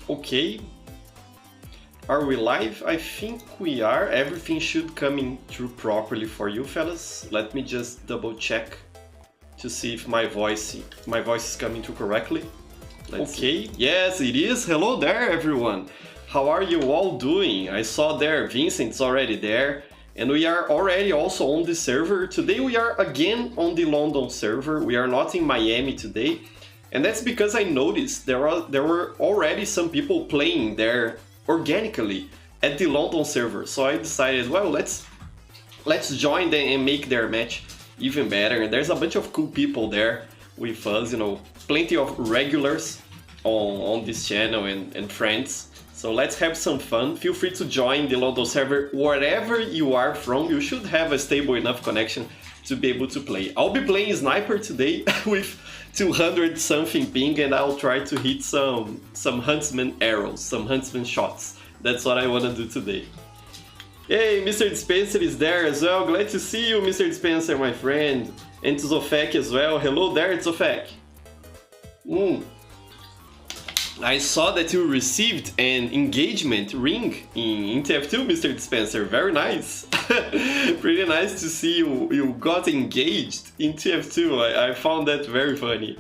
Okay. Are we live? I think we are. Everything should come in through properly for you, fellas. Let me just double check to see if my voice is coming through correctly. Let's see. Yes, it is. Hello there, everyone. How are you all doing? I saw there Vincent's already there, and we are already also on the server. Today we are again on the London server. We are not in Miami today, and that's because I noticed there were already some people playing there organically at the London server. So I decided, well, let's join them and make their match even better. And there's a bunch of cool people there with us, you know, plenty of regulars on this channel and friends. So let's have some fun. Feel free to join the London server wherever you are from. You should have a stable enough connection to be able to play. I'll be playing Sniper today with 200 something ping, and I'll try to hit some huntsman arrows, some huntsman shots. That's what I want to do today. Hey, Mr. Spencer is there as well. Glad to see you, Mr. Spencer, my friend. And Zofek as well. Hello there, Zofek. I saw that you received an engagement ring in TF2, Mr. Spencer. Very nice. Pretty nice to see you got engaged in TF2. I found that very funny.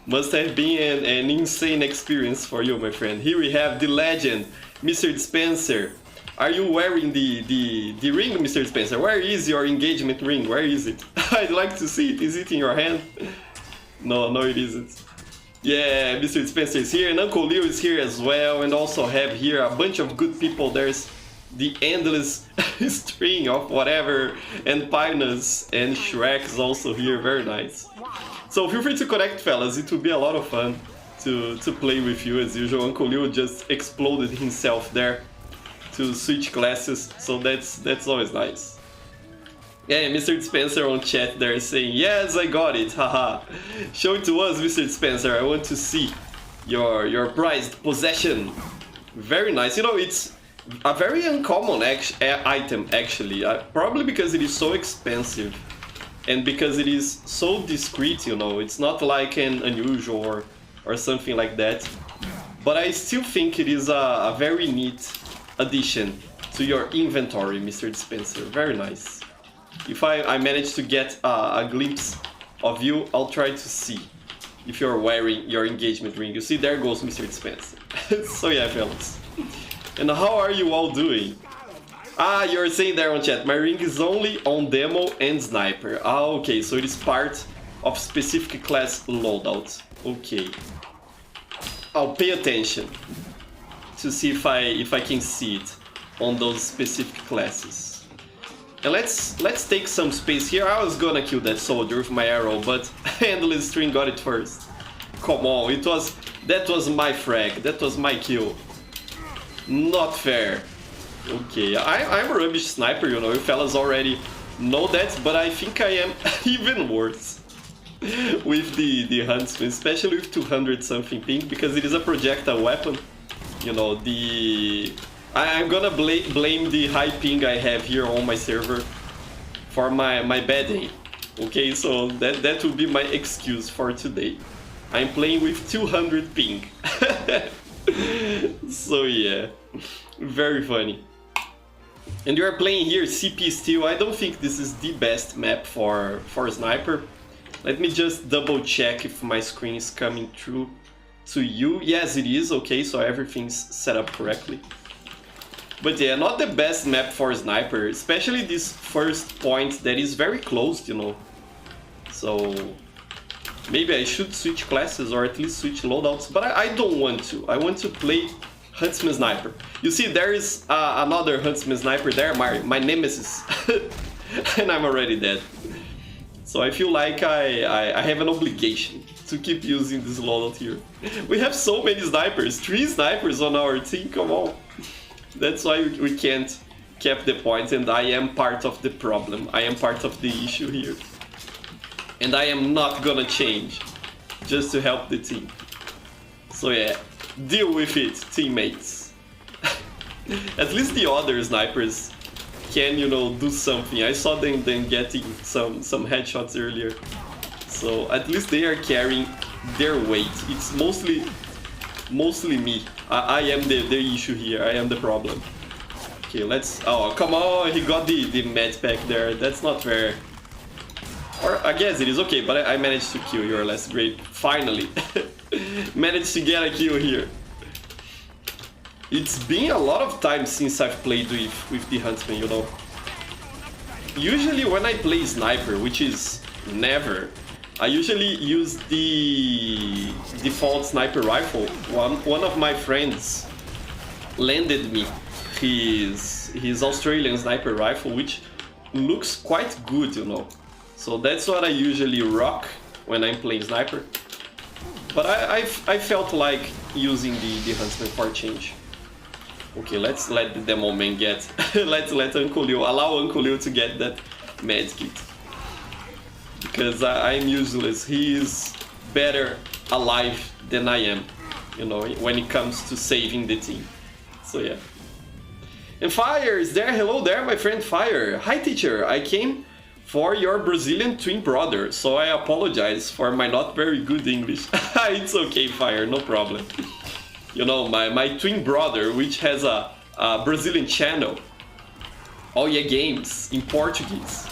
Must have been an insane experience for you, my friend. Here we have the legend, Mr. Spencer. Are you wearing the ring, Mr. Spencer? Where is your engagement ring? Where is it? I'd like to see it. Is it in your hand? No, it isn't. Yeah, Mr. Spencer is here, and Uncle Leo is here as well, and also have here a bunch of good people. There's the endless string of whatever, and Pinus and Shrek is also here. Very nice. So feel free to connect, fellas. It will be a lot of fun to play with you as usual. Uncle Leo just exploded himself there to switch classes, so that's always nice. Yeah, Mr. Spencer on chat there saying, yes, I got it, haha. Show it to us, Mr. Spencer. I want to see your prized possession. Very nice. You know, it's a very uncommon item, actually. Probably because it is so expensive and because it is so discreet, you know. It's not like an unusual or something like that. But I still think it is a very neat addition to your inventory, Mr. Spencer. Very nice. If I manage to get a glimpse of you, I'll try to see if you're wearing your engagement ring. You see, there goes Mr. Spencer. So yeah, fellas. And how are you all doing? Ah, you're saying there on chat, my ring is only on demo and sniper. Ah, okay, so it is part of specific class loadouts. Okay. I'll pay attention to see if I can see it on those specific classes. And let's take some space here. I was gonna kill that soldier with my arrow, but Endless String got it first. Come on, that was my frag, that was my kill. Not fair. Okay, I'm a rubbish sniper, you know, you fellas already know that, but I think I am even worse with the huntsman, especially with 200 something ping, because it is a projectile weapon. You know, I'm gonna blame the high ping I have here on my server for my bad aim. Okay, so that will be my excuse for today. I'm playing with 200 ping. So yeah, very funny. And you are playing here CP Steel. I don't think this is the best map for sniper. Let me just double check if my screen is coming through to you. Yes, it is. Okay, so everything's set up correctly. But yeah, not the best map for sniper, especially this first point that is very closed, you know. So maybe I should switch classes or at least switch loadouts, but I don't want to. I want to play Huntsman Sniper. You see, there is another Huntsman Sniper there, my nemesis, and I'm already dead. So I feel like I have an obligation to keep using this loadout here. We have so many snipers, 3 snipers on our team, come on. That's why we can't keep the points, and I am part of the problem. I am part of the issue here. And I am not gonna change just to help the team. So yeah, deal with it, teammates. At least the other snipers can, you know, do something. I saw them getting some headshots earlier. So at least they are carrying their weight. It's mostly mostly me. I am the issue here. I am the problem. Okay, let's... Oh, come on, he got the med pack there. That's not fair. Or I guess it is okay, but I managed to kill your last grape. Finally. Managed to get a kill here. It's been a lot of time since I've played with the Huntsman, you know. Usually when I play Sniper, which is never, I usually use the default sniper rifle. One of my friends lended me his Australian sniper rifle, which looks quite good, you know. So that's what I usually rock when I'm playing Sniper. But I felt like using the Huntsman for a change. Okay, let's let the demo man get... let's let Uncle Liu, allow Uncle Liu to get that medkit. Because I'm useless. He is better alive than I am, you know, when it comes to saving the team. So yeah. And Fire is there. Hello there, my friend Fire. Hi teacher, I came for your Brazilian twin brother, so I apologize for my not very good English. It's okay, Fire, no problem. You know, my twin brother, which has a Brazilian channel, Oh Yeah Games, in Portuguese.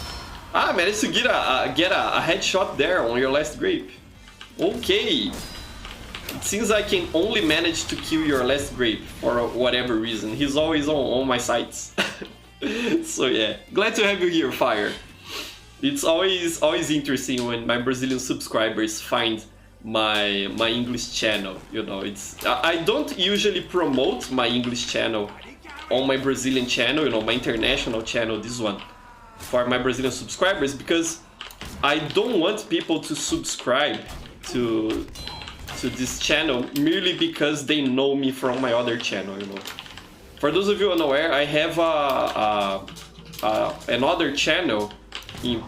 I managed to get a headshot there on your last grape. Okay. It seems I can only manage to kill your last grape for whatever reason. He's always on my sights. So yeah, glad to have you here, Fire. It's always interesting when my Brazilian subscribers find my English channel. You know, I don't usually promote my English channel on my Brazilian channel, you know, my international channel, this one, for my Brazilian subscribers, because I don't want people to subscribe to this channel merely because they know me from my other channel, you know. For those of you unaware, I have another channel in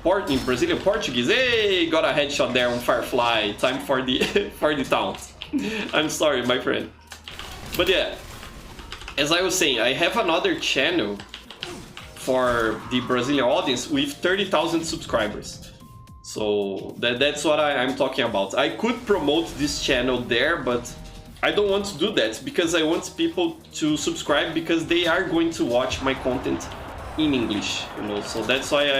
Brazilian Portuguese. Hey, got a headshot there on Firefly. Time for the for the taunt. I'm sorry, my friend. But yeah, as I was saying, I have another channel for the Brazilian audience with 30,000 subscribers. So that's what I'm talking about. I could promote this channel there, but I don't want to do that because I want people to subscribe because they are going to watch my content in English, you know. So that's why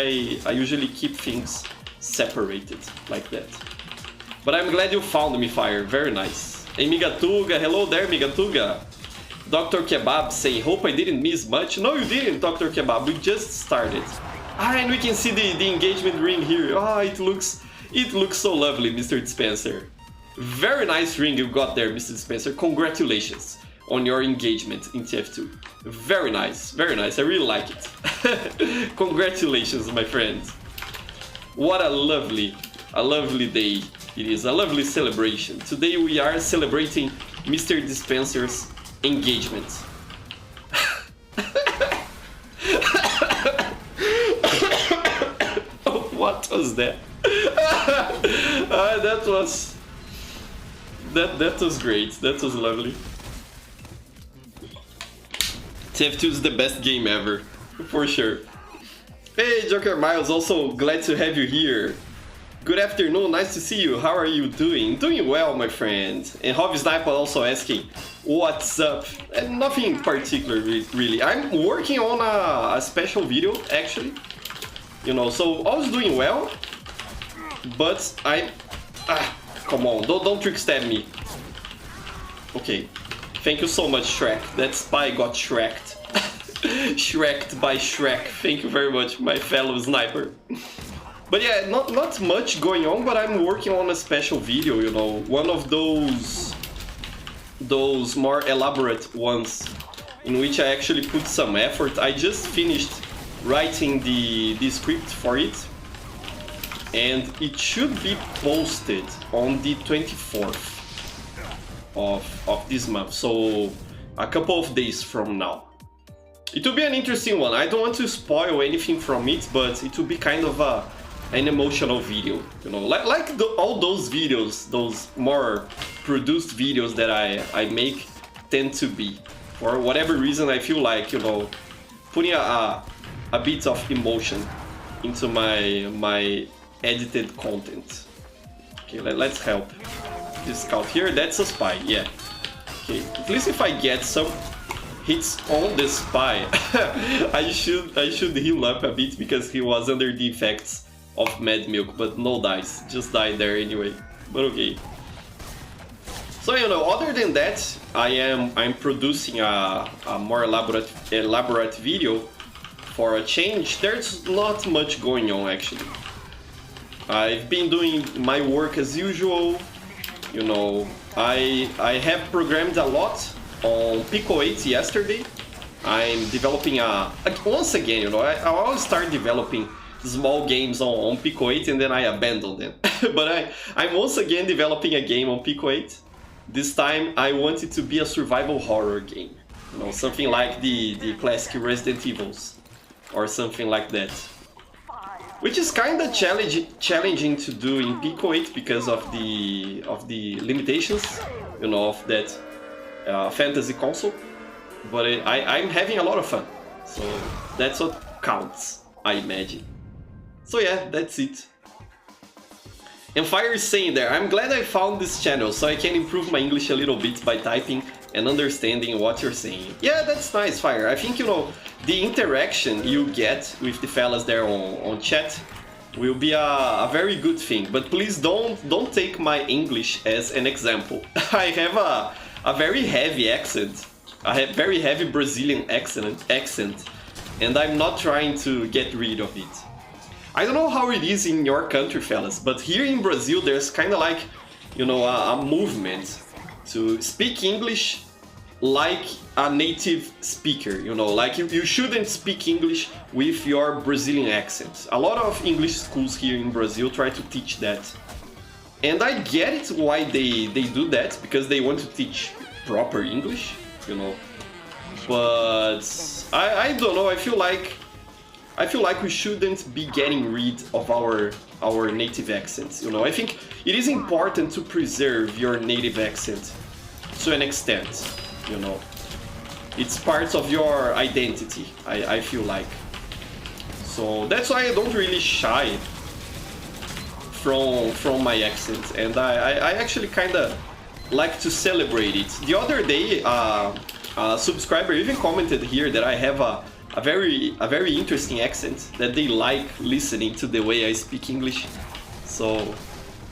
I usually keep things separated like that. But I'm glad you found me, Fire. Very nice. Hey, Migatuga. Hello there, Migatuga. Dr. Kebab saying, hope I didn't miss much. No, you didn't, Dr. Kebab. We just started. And we can see the engagement ring here. Oh, it looks so lovely, Mr. Spencer. Very nice ring you got there, Mr. Spencer. Congratulations on your engagement in TF2. Very nice, very nice. I really like it. Congratulations, my friend. What a lovely day it is. A lovely celebration. Today we are celebrating Mr. Spencer's engagement. What was that? That was great. That was lovely. TF2 is the best game ever, for sure. Hey, Joker Miles, also glad to have you here. Good afternoon, nice to see you. How are you doing? Doing well, my friend. And Hobby Sniper also asking, what's up? And nothing particular, really. I'm working on a special video, actually. You know, so I was doing well, but come on, don't trick stab me. Okay, thank you so much, Shrek. That spy got shreked. Shreked by Shrek. Thank you very much, my fellow sniper. But yeah, not much going on, but I'm working on a special video, you know, one of those more elaborate ones in which I actually put some effort. I just finished writing the script for it, and it should be posted on the 24th of this month, so a couple of days from now. It will be an interesting one. I don't want to spoil anything from it, but it will be kind of an emotional video, you know, like all those videos, those more produced videos that I make tend to be. For whatever reason, I feel like, you know, putting a bit of emotion into my edited content. Okay, let's help this scout here. That's a spy, yeah. Okay, at least if I get some hits on the spy, I should heal up a bit because he was under the effects of Mad Milk, but no dice, just died there anyway. But okay. So you know, other than that, I'm producing a more elaborate video for a change. There's not much going on actually. I've been doing my work as usual. You know, I have programmed a lot on Pico 8 yesterday. I'm developing once again, you know, I always start developing small games on Pico 8 and then I abandon them. But I'm once again developing a game on Pico 8. This time I want it to be a survival horror game. You know, something like the classic Resident Evils or something like that. Which is kind of challenging to do in Pico 8 because of the limitations, you know, of that fantasy console. But I'm having a lot of fun, so that's what counts, I imagine. So yeah, that's it. And Fire is saying there, I'm glad I found this channel so I can improve my English a little bit by typing and understanding what you're saying. Yeah, that's nice, Fire. I think, you know, the interaction you get with the fellas there on chat will be a very good thing. But please don't take my English as an example. I have a very heavy accent. I have very heavy Brazilian accent, and I'm not trying to get rid of it. I don't know how it is in your country, fellas, but here in Brazil there's kind of like, you know, a movement to speak English like a native speaker, you know, like you shouldn't speak English with your Brazilian accent. A lot of English schools here in Brazil try to teach that. And I get it why they do that, because they want to teach proper English, you know. But I don't know, I feel like we shouldn't be getting rid of our native accents, you know. I think it is important to preserve your native accent to an extent, you know. It's part of your identity, I feel like. So that's why I don't really shy from my accent, and I actually kind of like to celebrate it. The other day, a subscriber even commented here that I have a very interesting accent, that they like listening to the way I speak English. So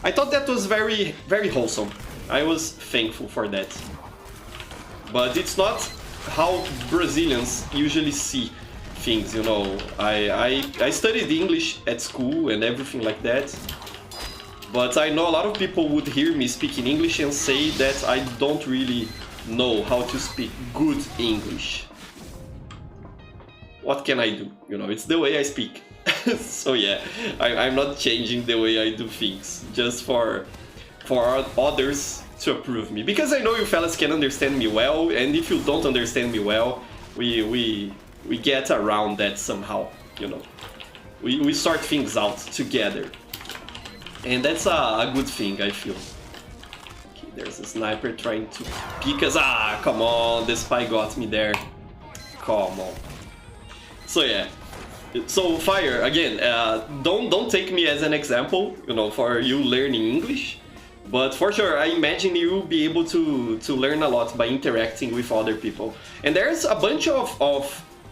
I thought that was very, very wholesome. I was thankful for that. But it's not how Brazilians usually see things, you know. I studied English at school and everything like that. But I know a lot of people would hear me speaking English and say that I don't really know how to speak good English. What can I do? You know, it's the way I speak. So yeah, I'm not changing the way I do things just for others to approve me. Because I know you fellas can understand me well, and if you don't understand me well, we get around that somehow, you know. We sort things out together. And that's a good thing, I feel. Okay, there's a sniper trying to pick us. Ah, come on, the spy got me there. Come on. So yeah, so Fire, again, don't take me as an example, you know, for you learning English. But for sure, I imagine you'll be able to learn a lot by interacting with other people. And there's a bunch of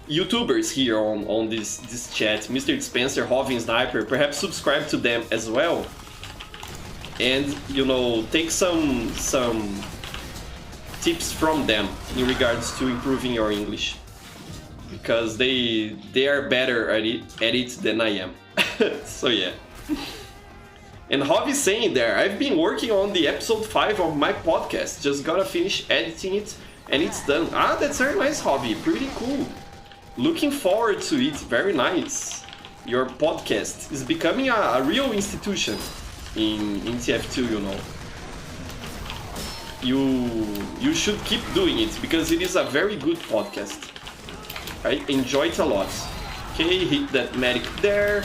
YouTubers here on this chat. Mr. Dispenser, Hovin Sniper, perhaps subscribe to them as well. And, you know, take some tips from them in regards to improving your English. Because they are better at it than I am. So yeah. And Hov is saying there, I've been working on the episode 5 of my podcast. Just gotta finish editing it and it's done. Ah, that's very nice, Hobby. Pretty cool. Looking forward to it. Very nice. Your podcast is becoming a real institution in TF2, you know. You should keep doing it because it is a very good podcast. I enjoy it a lot. Okay, hit that medic there.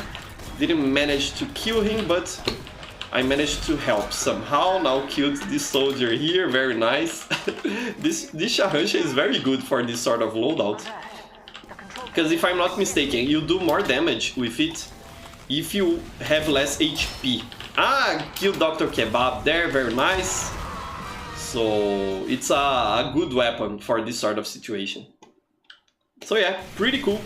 Didn't manage to kill him, but I managed to help somehow. Now killed this soldier here, very nice. This Shahansha is very good for this sort of loadout. Because if I'm not mistaken, you do more damage with it if you have less HP. Ah, killed Dr. Kebab there, very nice. So it's a good weapon for this sort of situation. So yeah, pretty cool.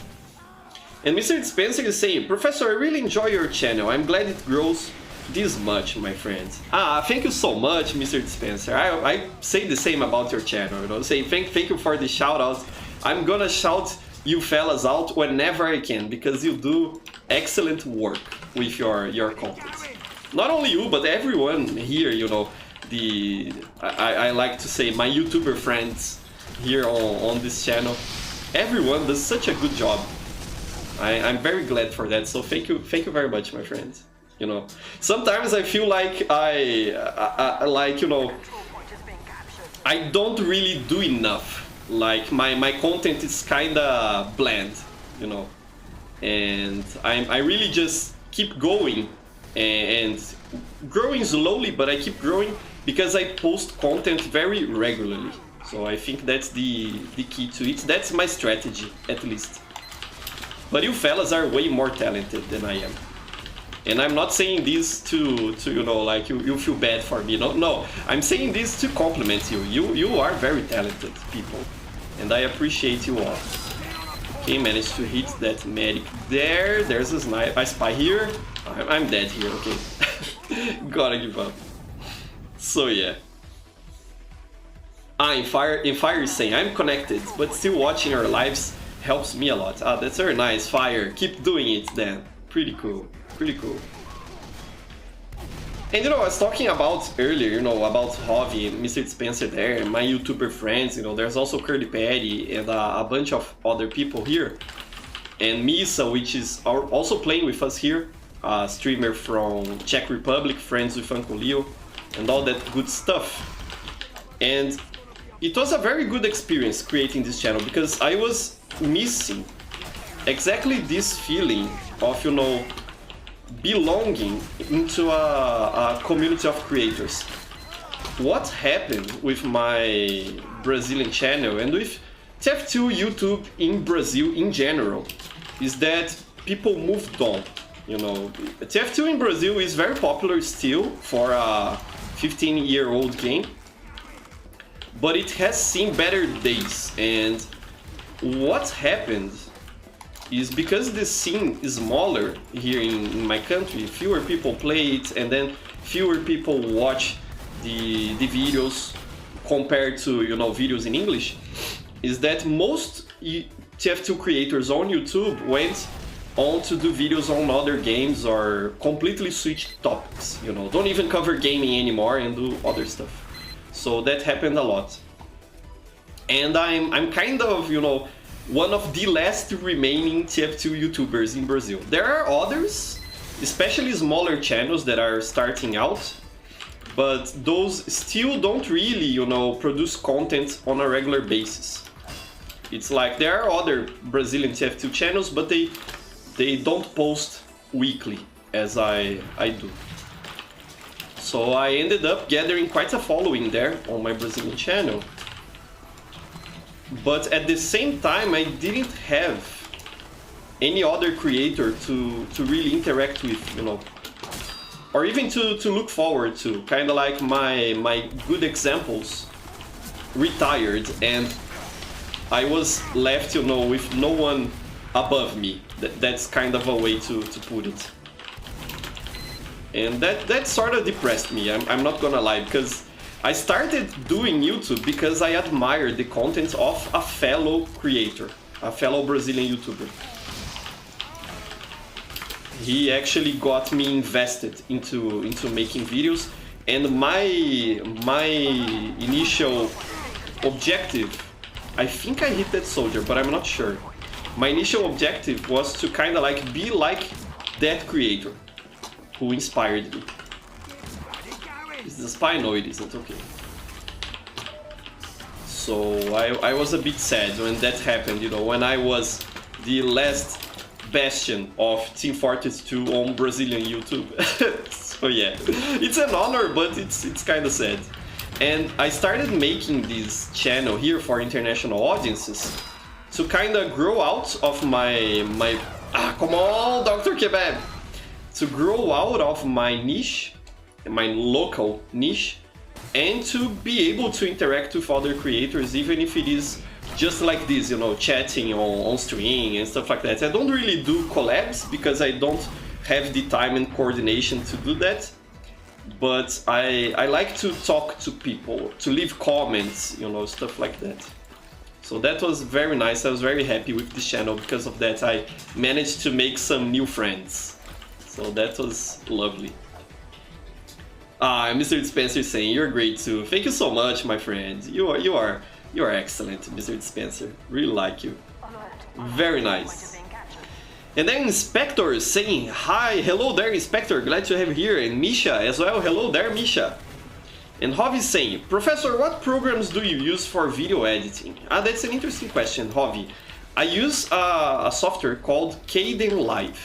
And Mr. Spencer is saying, Professor, I really enjoy your channel. I'm glad it grows this much, my friends. Thank you so much, Mr. Spencer. I say the same about your channel, you know. Say thank you for the shout out. I'm gonna shout you fellas out whenever I can, because you do excellent work with your content. Not only you, but everyone here, you know, I like to say my YouTuber friends here on this channel. Everyone does such a good job. I'm very glad for that, so thank you very much, my friends. You know, sometimes I feel like like, you know, I don't really do enough. Like my content is kinda bland, you know, and I really just keep going and growing slowly, but I keep growing because I post content very regularly. So I think that's the key to it. That's my strategy, at least. But you fellas are way more talented than I am. And I'm not saying this to you know, like you feel bad for me. No, I'm saying this to compliment you. You are very talented people, and I appreciate you all. Okay, managed to hit that medic there. There's a sniper. I spy here. I'm dead here. Okay, gotta give up. So yeah. In Fire is saying, I'm connected, but still watching your lives helps me a lot. That's very nice, Fire. Keep doing it then. Pretty cool. Pretty cool. And you know, I was talking about earlier, you know, about Hovi, Mr. Spencer there, my YouTuber friends, you know, there's also Curly Patty and a bunch of other people here. And Misa, which is also playing with us here, a streamer from Czech Republic, friends with Uncle Leo, and all that good stuff. And it was a very good experience creating this channel, because I was missing exactly this feeling of, you know, belonging into a community of creators. What happened with my Brazilian channel and with TF2 YouTube in Brazil in general is that people moved on. You know, TF2 in Brazil is very popular still for a 15-year-old game, but it has seen better days. And what happened is, because the scene is smaller here in my country, fewer people play it, and then fewer people watch the videos compared to, you know, videos in English, is that most TF2 creators on YouTube went on to do videos on other games or completely switch topics, you know, don't even cover gaming anymore and do other stuff. So that happened a lot. And I'm kind of, you know, one of the last remaining TF2 YouTubers in Brazil. There are others, especially smaller channels that are starting out, but those still don't really, you know, produce content on a regular basis. It's like there are other Brazilian TF2 channels, but they don't post weekly as I do. So I ended up gathering quite a following there on my Brazilian channel. But at the same time, I didn't have any other creator to really interact with, you know, or even to look forward to. Kind of like my good examples retired, and I was left, you know, with no one above me. That's kind of a way to put it. And that sort of depressed me, I'm not gonna lie, because I started doing YouTube because I admired the content of a fellow creator, a fellow Brazilian YouTuber. He actually got me invested into making videos, and my initial objective, I think I hit that soldier, but I'm not sure. My initial objective was to kind of like be like that creator who inspired me. It's the Spinoid, isn't okay. So I was a bit sad when that happened, you know, when I was the last bastion of Team Fortress 2 on Brazilian YouTube. So yeah, it's an honor, but it's kind of sad. And I started making this channel here for international audiences to kind of grow out of my come on, Dr. Kebab! To grow out of my niche, my local niche, and to be able to interact with other creators, even if it is just like this, you know, chatting on stream and stuff like that. I don't really do collabs because I don't have the time and coordination to do that, but I like to talk to people, to leave comments, you know, stuff like that. So that was very nice. I was very happy with this channel. Because of that, I managed to make some new friends. So that was lovely. Mr. Spencer is saying, you're great too. Thank you so much, my friend. You are excellent, Mr. Spencer. Really like you. Very nice. And then Inspector is saying, hi, hello there, Inspector. Glad to have you here. And Misha as well. Hello there, Misha. And Hovi is saying, Professor, what programs do you use for video editing? That's an interesting question, Hovi. I use a software called Kdenlive.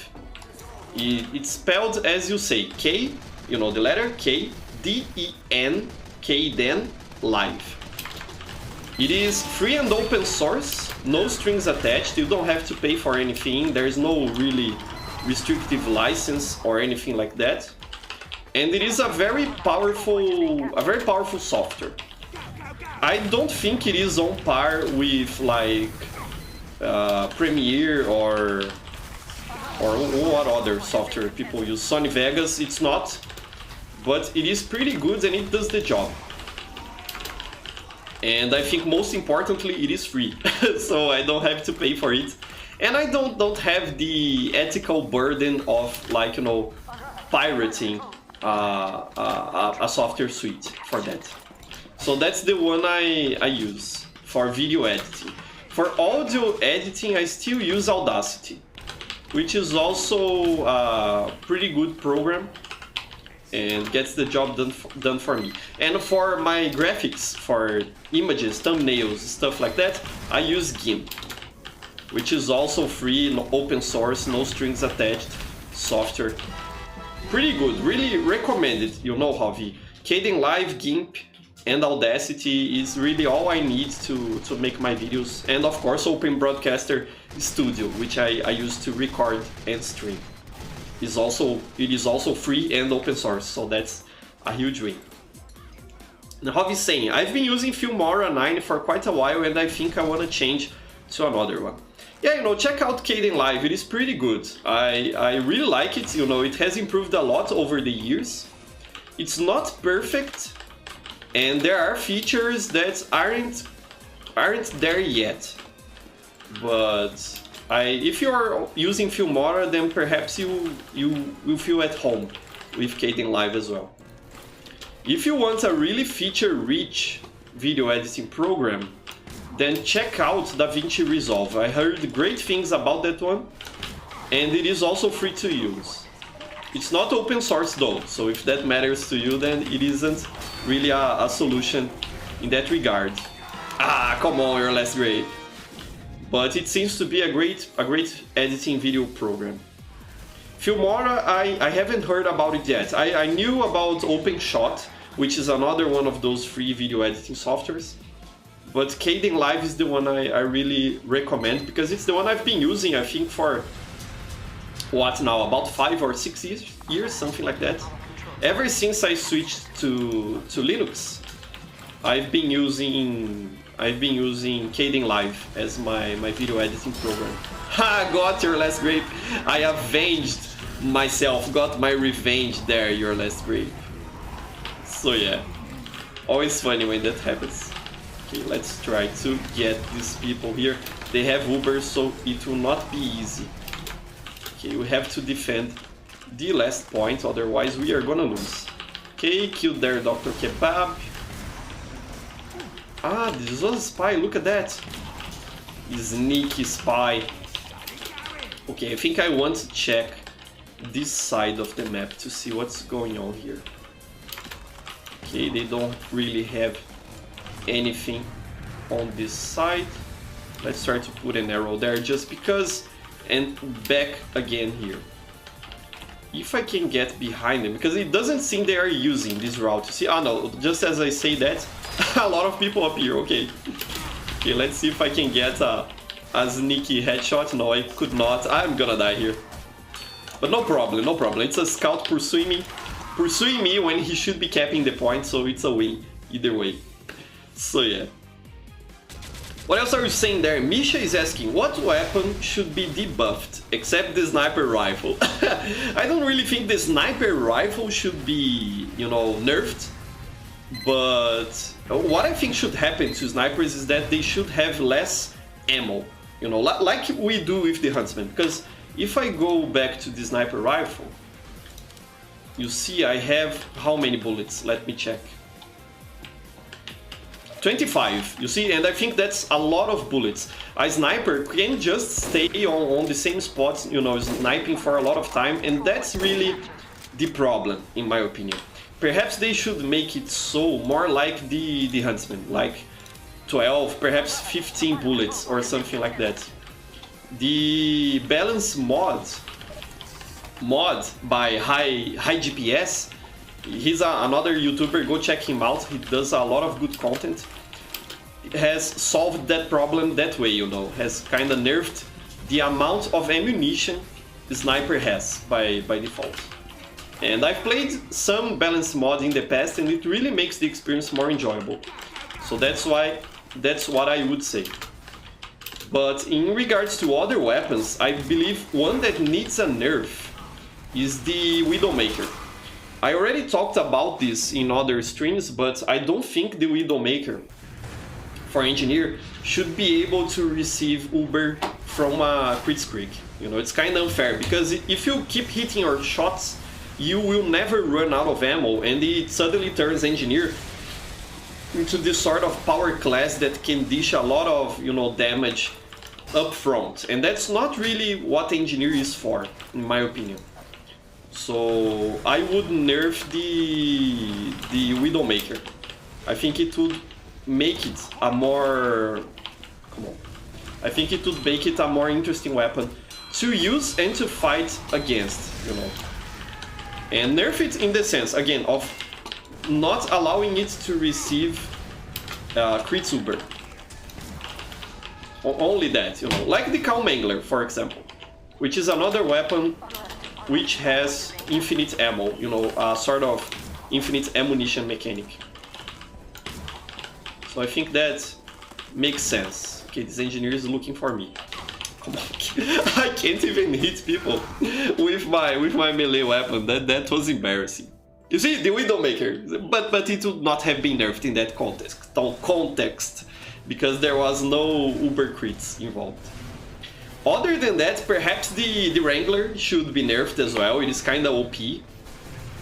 It's spelled as you say, K, you know the letter K, D-E-N, Kdenlive. It is free and open source, no strings attached, you don't have to pay for anything, there is no really restrictive license or anything like that. And it is a very powerful software. I don't think it is on par with like Premiere or what other software people use. Sony Vegas, it's not, but it is pretty good and it does the job. And I think most importantly, it is free, so I don't have to pay for it. And I don't have the ethical burden of, like, you know, pirating a software suite for that. So that's the one I use for video editing. For audio editing, I still use Audacity, which is also a pretty good program and gets the job done for me. And for my graphics, for images, thumbnails, stuff like that, I use GIMP, which is also free, open source, no strings attached software. Pretty good, really recommend it, you know, Javi. Kdenlive, GIMP, and Audacity is really all I need to make my videos. And of course, Open Broadcaster Studio, which I use to record and stream. It is also free and open source, so that's a huge win. Now, Javi is saying, I've been using Filmora 9 for quite a while and I think I want to change to another one. Yeah, you know, check out Kdenlive, it is pretty good. I really like it, you know, it has improved a lot over the years. It's not perfect, and there are features that aren't there yet. But if you are using Filmora, then perhaps you will feel at home with Kdenlive as well. If you want a really feature-rich video editing program, then check out DaVinci Resolve. I heard great things about that one, and it is also free to use. It's not open source though, so if that matters to you, then it isn't really a solution in that regard. Come on, you're less great. But it seems to be a great editing video program. Filmora, I haven't heard about it yet. I knew about OpenShot, which is another one of those free video editing softwares. But Kdenlive is the one I really recommend, because it's the one I've been using, I think, for what now, about 5 or 6 years, something like that. Ever since I switched to Linux, I've been using Kdenlive as my video editing program. Got your last grape. I avenged myself, got my revenge there, your last grape. So yeah, always funny when that happens. Okay, let's try to get these people here. They have Uber, so it will not be easy. Okay, we have to defend the last point, otherwise we are gonna lose. Okay, killed their Dr. Kebab. This was a spy, look at that. Sneaky spy. Okay, I think I want to check this side of the map to see what's going on here. Okay, they don't really have anything on this side. Let's try to put an arrow there just because, and back again here. If I can get behind them, because it doesn't seem they are using this route. You see, no, just as I say that, a lot of people appear. Okay, let's see if I can get a sneaky headshot. No, I could not. I'm gonna die here. But no problem, no problem. It's a scout pursuing me when he should be capping the point, so it's a win either way. So yeah. What else are you saying there? Misha is asking, what weapon should be debuffed except the sniper rifle? I don't really think the sniper rifle should be, you know, nerfed. But what I think should happen to snipers is that they should have less ammo, you know, like we do with the Huntsman. Because if I go back to the sniper rifle, you see I have how many bullets? Let me check. 25, you see, and I think that's a lot of bullets. A sniper can just stay on the same spots, you know, sniping for a lot of time, and that's really the problem, in my opinion. Perhaps they should make it so more like the Huntsman, like 12, perhaps 15 bullets or something like that. The balance mod by High GPS, he's another YouTuber, go check him out, he does a lot of good content. Has solved that problem that way, you know, has kind of nerfed the amount of ammunition the sniper has by default. And I've played some balance mod in the past and it really makes the experience more enjoyable. So that's what I would say. But in regards to other weapons, I believe one that needs a nerf is the Widowmaker. I already talked about this in other streams, but I don't think the Widowmaker for engineer should be able to receive Uber from a crit streak. You know, it's kind of unfair because if you keep hitting your shots, you will never run out of ammo, and it suddenly turns engineer into this sort of power class that can dish a lot of, you know, damage up front, and that's not really what engineer is for, in my opinion. So I would nerf the Widowmaker. I think it would make it a more I think it would make it a more interesting weapon to use and to fight against, you know. And nerf it in the sense, again, of not allowing it to receive crit Uber. Only that, you know. Like the Calm Angler, for example, which is another weapon which has infinite ammo, you know, a sort of infinite ammunition mechanic. So I think that makes sense. Okay, this engineer is looking for me. Come on. I can't even hit people with my melee weapon. That was embarrassing. You see, the Widowmaker, but it would not have been nerfed in that context because there was no Uber crits involved. Other than that, perhaps the Wrangler should be nerfed as well. It is kind of OP.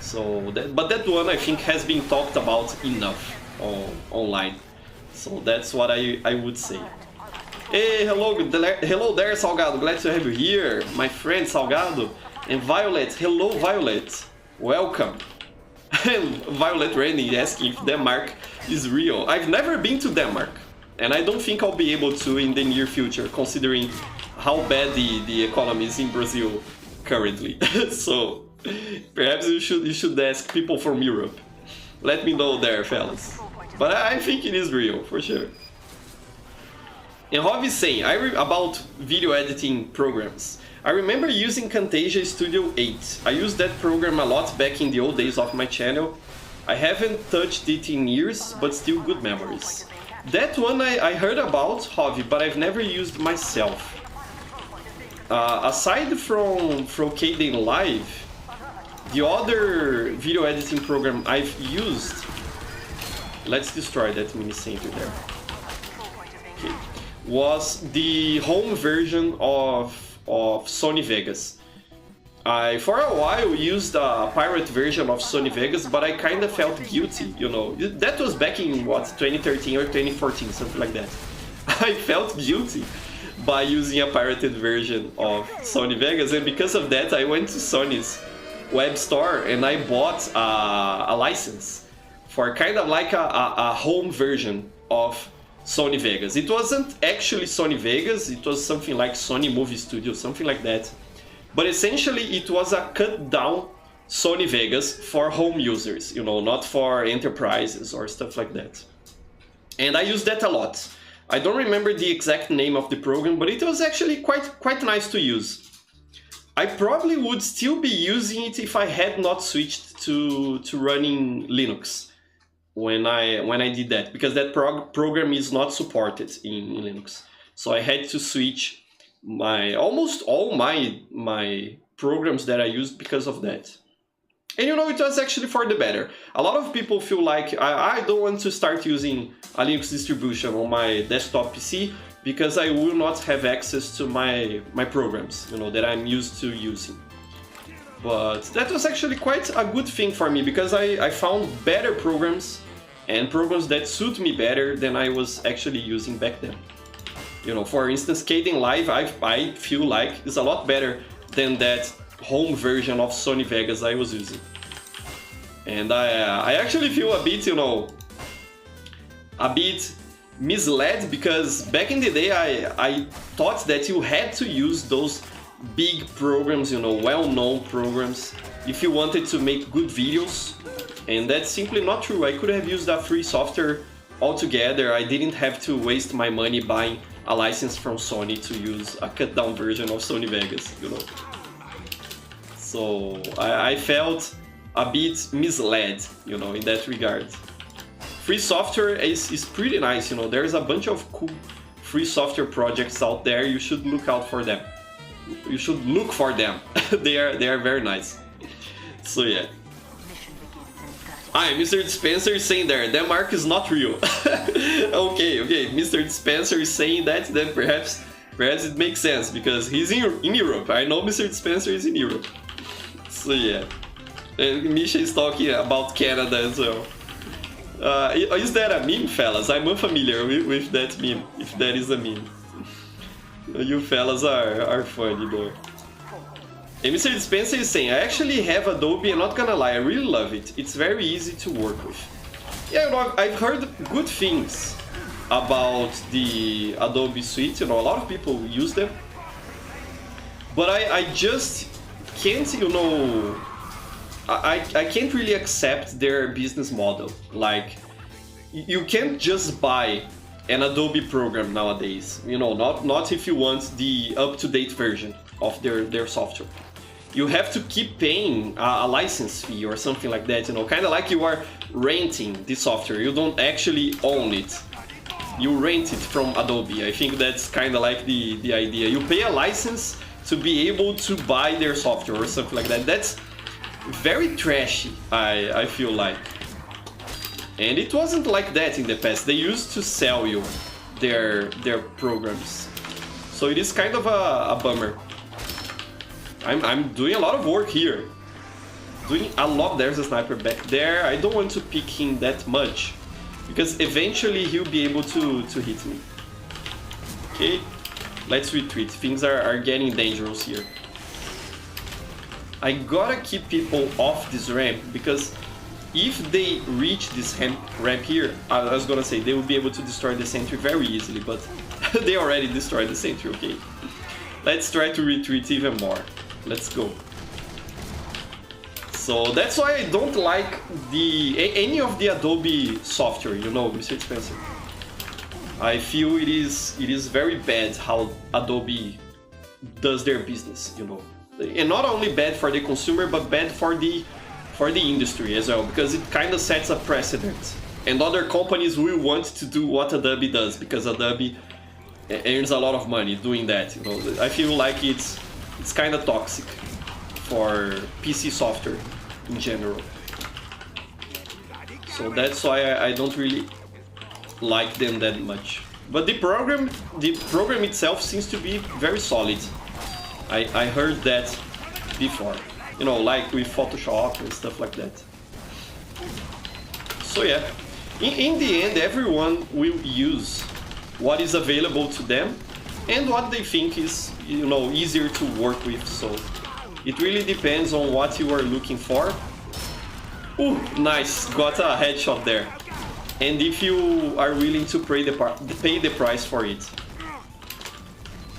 So but that one I think has been talked about enough online. So that's what I would say. Hey, hello there, Salgado. Glad to have you here, my friend Salgado. And Violet, hello Violet, welcome. And Violet Rainy asking if Denmark is real. I've never been to Denmark, and I don't think I'll be able to in the near future, considering how bad the economy is in Brazil currently. So perhaps you should ask people from Europe. Let me know there, fellas. But I think it is real, for sure. And Hov is saying, about video editing programs. I remember using Camtasia Studio 8. I used that program a lot back in the old days of my channel. I haven't touched it in years, but still good memories. That one I heard about, Hov, but I've never used myself. Aside from Kdenlive, the other video editing program I've used... Let's destroy that mini center there. Okay. Was the home version of Sony Vegas. I, for a while, used a pirate version of Sony Vegas, but I kind of felt guilty, you know. That was back in, what, 2013 or 2014, something like that. I felt guilty by using a pirated version of Sony Vegas, and because of that, I went to Sony's web store and I bought a license for kind of like a home version of Sony Vegas. It wasn't actually Sony Vegas, it was something like Sony Movie Studio, something like that. But essentially it was a cut down Sony Vegas for home users, you know, not for enterprises or stuff like that. And I used that a lot. I don't remember the exact name of the program, but it was actually quite nice to use. I probably would still be using it if I had not switched to running Linux. when I did that, because that program is not supported in Linux. So I had to switch almost all my programs that I used because of that. And you know, it was actually for the better. A lot of people feel like I don't want to start using a Linux distribution on my desktop PC because I will not have access to my programs, you know, that I'm used to using. But that was actually quite a good thing for me, because I found better programs and programs that suit me better than I was actually using back then. You know, for instance, Kdenlive, I feel like is a lot better than that home version of Sony Vegas I was using. And I actually feel a bit, you know, a bit misled, because back in the day I thought that you had to use those big programs, you know, well-known programs, if you wanted to make good videos. And that's simply not true. I could have used a free software altogether. I didn't have to waste my money buying a license from Sony to use a cut-down version of Sony Vegas, you know. So I felt a bit misled, you know, in that regard. Free software is pretty nice, you know. There's a bunch of cool free software projects out there. You should look out for them. You should look for them. they are very nice. So yeah. Hi, Mr. Spencer is saying there, Denmark is not real. okay, Mr. Spencer is saying that, then perhaps it makes sense, because he's in Europe. I know Mr. Spencer is in Europe. So yeah. And Misha is talking about Canada as well. Is that a meme, fellas? I'm unfamiliar with that meme, if that is a meme. You fellas are funny though. And Mr. Spencer is saying, I actually have Adobe, I'm not gonna lie, I really love it. It's very easy to work with. Yeah, you know, I've heard good things about the Adobe suite, you know, a lot of people use them. But I just can't, you know, I can't really accept their business model. Like, you can't just buy an Adobe program nowadays, you know, not if you want the up-to-date version of their software. You have to keep paying a license fee or something like that, you know, kind of like you are renting the software. You don't actually own it. You rent it from Adobe. I think that's kind of like the idea. You pay a license to be able to buy their software or something like that. That's very trashy, I feel like. And it wasn't like that in the past. They used to sell you their programs. So it is kind of a bummer. I'm doing a lot of work here. Doing a lot. There's a sniper back there. I don't want to pick him that much, because eventually he'll be able to hit me. Okay, let's retreat. Things are getting dangerous here. I gotta keep people off this ramp, because if they reach this ramp here, I was gonna say they will be able to destroy the sentry very easily, but they already destroyed the sentry, okay? Let's try to retreat even more. Let's go. So that's why I don't like any of the Adobe software, you know, Mr. Spencer. I feel it is very bad how Adobe does their business, you know. And not only bad for the consumer, but bad for the industry as well, because it kind of sets a precedent. And other companies will want to do what Adobe does, because Adobe earns a lot of money doing that, you know. I feel like it's kind of toxic for PC software in general. So that's why I don't really like them that much. But the program itself seems to be very solid. I heard that before, you know, like with Photoshop and stuff like that. So yeah, in the end, everyone will use what is available to them and what they think is, you know, easier to work with. So it really depends on what you are looking for. Ooh, nice, got a headshot there. And if you are willing to pay the price for it.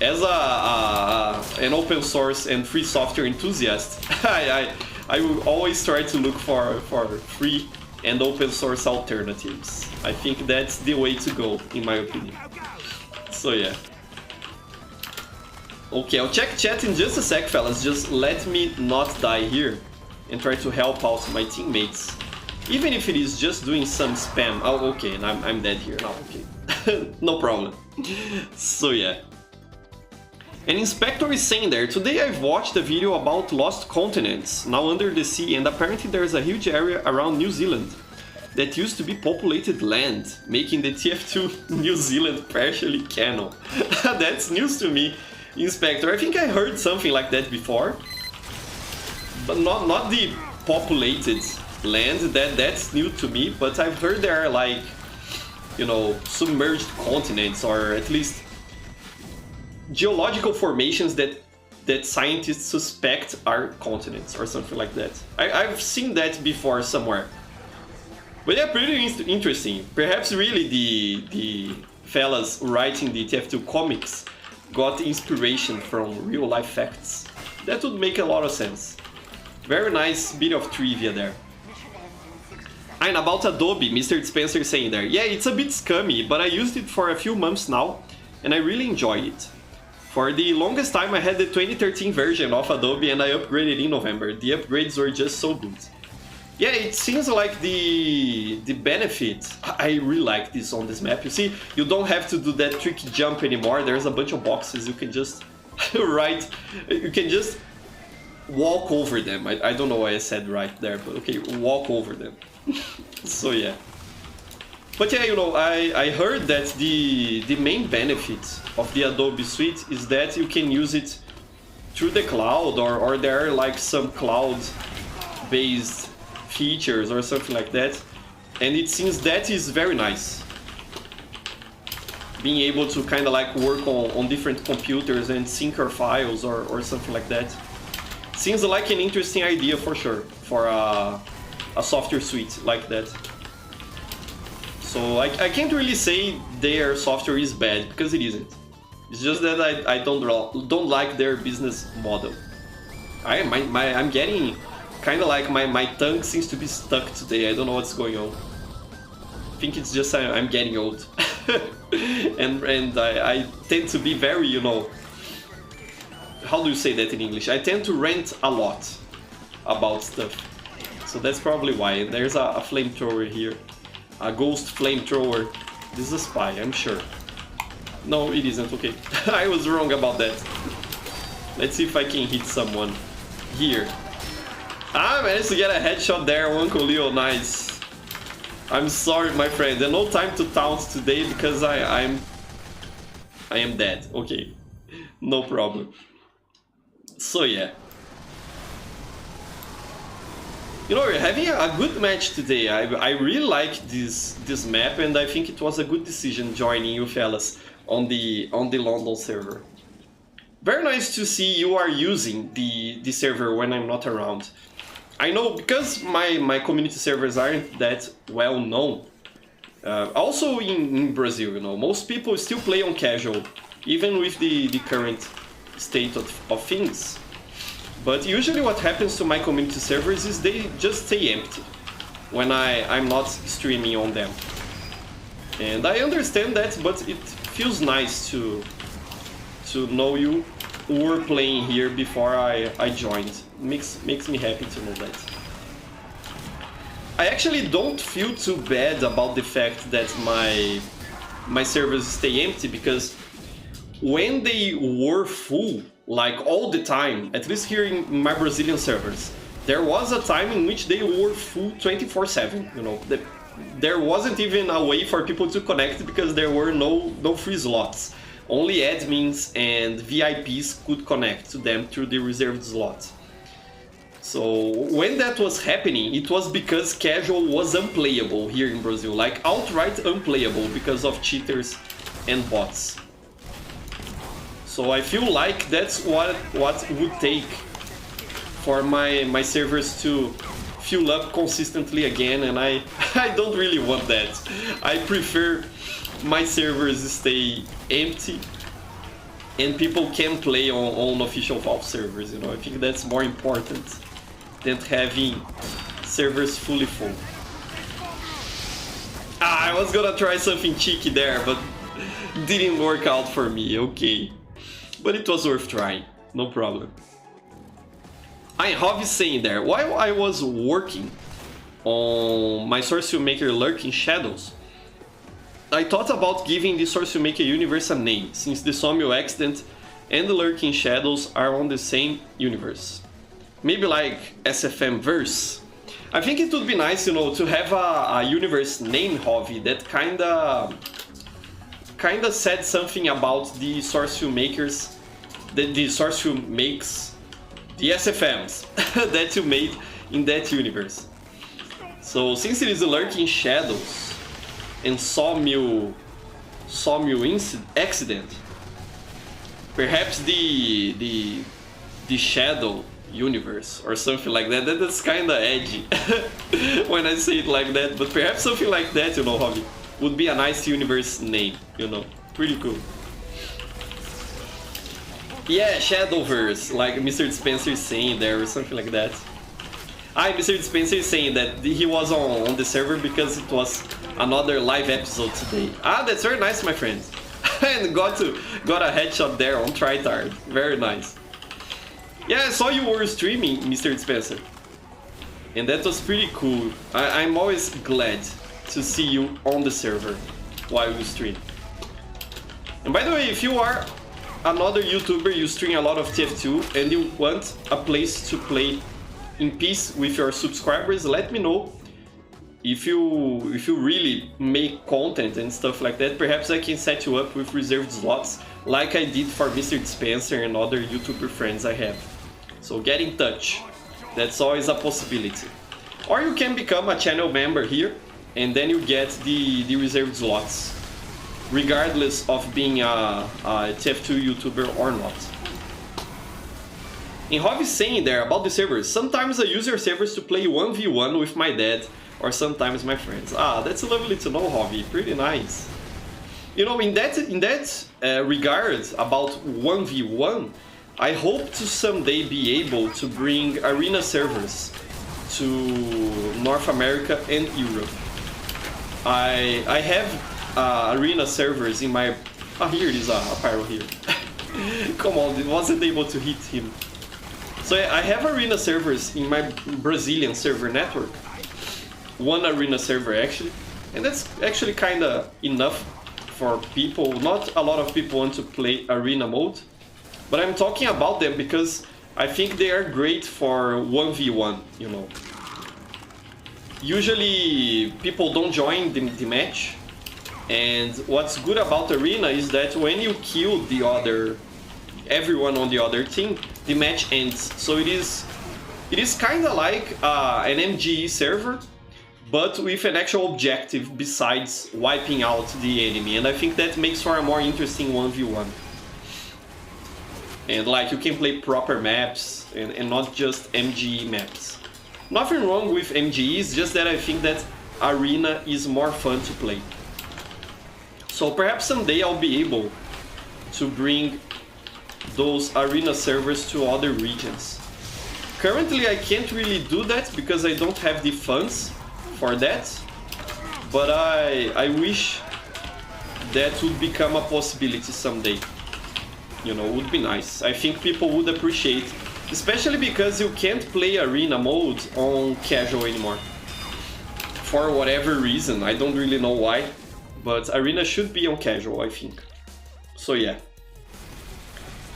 As an open source and free software enthusiast, I will always try to look for free and open source alternatives. I think that's the way to go, in my opinion. So yeah. Okay, I'll check chat in just a sec, fellas. Just let me not die here and try to help out my teammates. Even if it is just doing some spam. Oh, okay, and I'm dead here now, okay. No problem. So yeah. And Inspector is saying there, today I've watched a video about lost continents, now under the sea, and apparently there's a huge area around New Zealand that used to be populated land, making the TF2 New Zealand partially canon. That's news to me, Inspector. I think I heard something like that before, but not the populated land, that's new to me, but I've heard there are like, you know, submerged continents, or at least geological formations that scientists suspect are continents or something like that. I've seen that before somewhere. But yeah, pretty interesting. Perhaps really the fellas writing the TF2 comics got inspiration from real life facts. That would make a lot of sense. Very nice bit of trivia there. And about Adobe, Mr. Spencer saying there, yeah, it's a bit scummy, but I used it for a few months now and I really enjoy it. For the longest time I had the 2013 version of Adobe and I upgraded in November. The upgrades were just so good. Yeah, it seems like the benefit, I really like this on this map. You see, you don't have to do that tricky jump anymore. There's a bunch of boxes, you can just you can just walk over them. I don't know why I said right there, but okay, walk over them. So yeah. But yeah, you know, I heard that the main benefit of the Adobe Suite is that you can use it through the cloud, or there are like some cloud-based features or something like that. And it seems that is very nice. Being able to kind of like work on different computers and sync your files or something like that. Seems like an interesting idea for sure, for a software suite like that. So I can't really say their software is bad, because it isn't. It's just that I don't like their business model. I'm getting kind of like my tongue seems to be stuck today. I don't know what's going on. I think it's just I'm getting old. and I tend to be very, you know, how do you say that in English? I tend to rant a lot about stuff. So that's probably why. And there's a flamethrower here. A ghost flamethrower. This is a spy, I'm sure. No, it isn't. Okay. I was wrong about that. Let's see if I can hit someone here. I managed to get a headshot there, Uncle Leo. Nice. I'm sorry, my friend. There's no time to taunt today because I am dead. Okay. No problem. So yeah. You know, we're having a good match today. I really like this map, and I think it was a good decision joining you fellas on the London server. Very nice to see you are using the server when I'm not around. I know, because my community servers aren't that well known. Also in Brazil, you know, most people still play on casual, even with the current state of things. But usually what happens to my community servers is they just stay empty when I'm not streaming on them. And I understand that, but it feels nice to know you were playing here before I joined. Makes me happy to know that. I actually don't feel too bad about the fact that my servers stay empty, because when they were full, like all the time, at least here in my Brazilian servers, there was a time in which they were full 24/7. You know, there wasn't even a way for people to connect because there were no free slots. Only admins and VIPs could connect to them through the reserved slot. So when that was happening, it was because casual was unplayable here in Brazil, like outright unplayable because of cheaters and bots. So I feel like that's what would take for my servers to fill up consistently again, and I don't really want that. I prefer my servers stay empty and people can play on official Valve servers, you know. I think that's more important than having servers fully full. I was gonna try something cheeky there, but didn't work out for me, okay. But it was worth trying, no problem. Hov is saying there, while I was working on my Source Filmmaker Lurking Shadows, I thought about giving the Source Filmmaker universe a name, since the Sawmill Accident and the Lurking Shadows are on the same universe. Maybe like SFM verse. I think it would be nice, you know, to have a universe name, Hovi, that kinda said something about the Source Filmmakers, the Source Film makes, the SFMs that you made in that universe. So since it is the Lurking Shadows and Sawmill Accident, perhaps the Shadow universe or something like that. That's kind of edgy when I say it like that, but perhaps something like that, you know, Hobby, would be a nice universe name, you know, pretty cool. Yeah, Shadowverse, like Mr. Dispenser is saying there, or something like that. Mr. Dispenser is saying that he was on the server because it was another live episode today. That's very nice, my friend. And got a headshot there on Tritard. Very nice. Yeah, I saw you were streaming, Mr. Dispenser. And that was pretty cool. I'm always glad to see you on the server while you stream. And by the way, if you are another YouTuber, you stream a lot of TF2 and you want a place to play in peace with your subscribers, let me know. If you really make content and stuff like that, perhaps I can set you up with reserved slots like I did for Mr. Dispenser and other YouTuber friends I have. So get in touch, that's always a possibility. Or you can become a channel member here and then you get the reserved slots, regardless of being a TF2 YouTuber or not. And Hov is saying there about the servers, sometimes I use your servers to play 1v1 with my dad or sometimes my friends. That's lovely to know, Hobby. Pretty nice. You know, in that regard about 1v1, I hope to someday be able to bring arena servers to North America and Europe. I have arena servers in my... here it is, a pyro here. Come on, it wasn't able to hit him. So I have arena servers in my Brazilian server network. One arena server actually, and that's actually kind of enough for people. Not a lot of people want to play arena mode, but I'm talking about them because I think they are great for 1v1, you know. Usually people don't join the match, and what's good about arena is that when you kill everyone on the other team, the match ends. So it is kind of like an MGE server, but with an actual objective besides wiping out the enemy, and I think that makes for a more interesting 1v1. And like, you can play proper maps and not just MGE maps. Nothing wrong with MGEs, just that I think that arena is more fun to play. So perhaps someday I'll be able to bring those arena servers to other regions. Currently I can't really do that because I don't have the funds for that, but I wish that would become a possibility someday. You know, would be nice. I think people would appreciate, especially because you can't play arena mode on casual anymore. For whatever reason, I don't really know why, but arena should be on casual, I think. So yeah.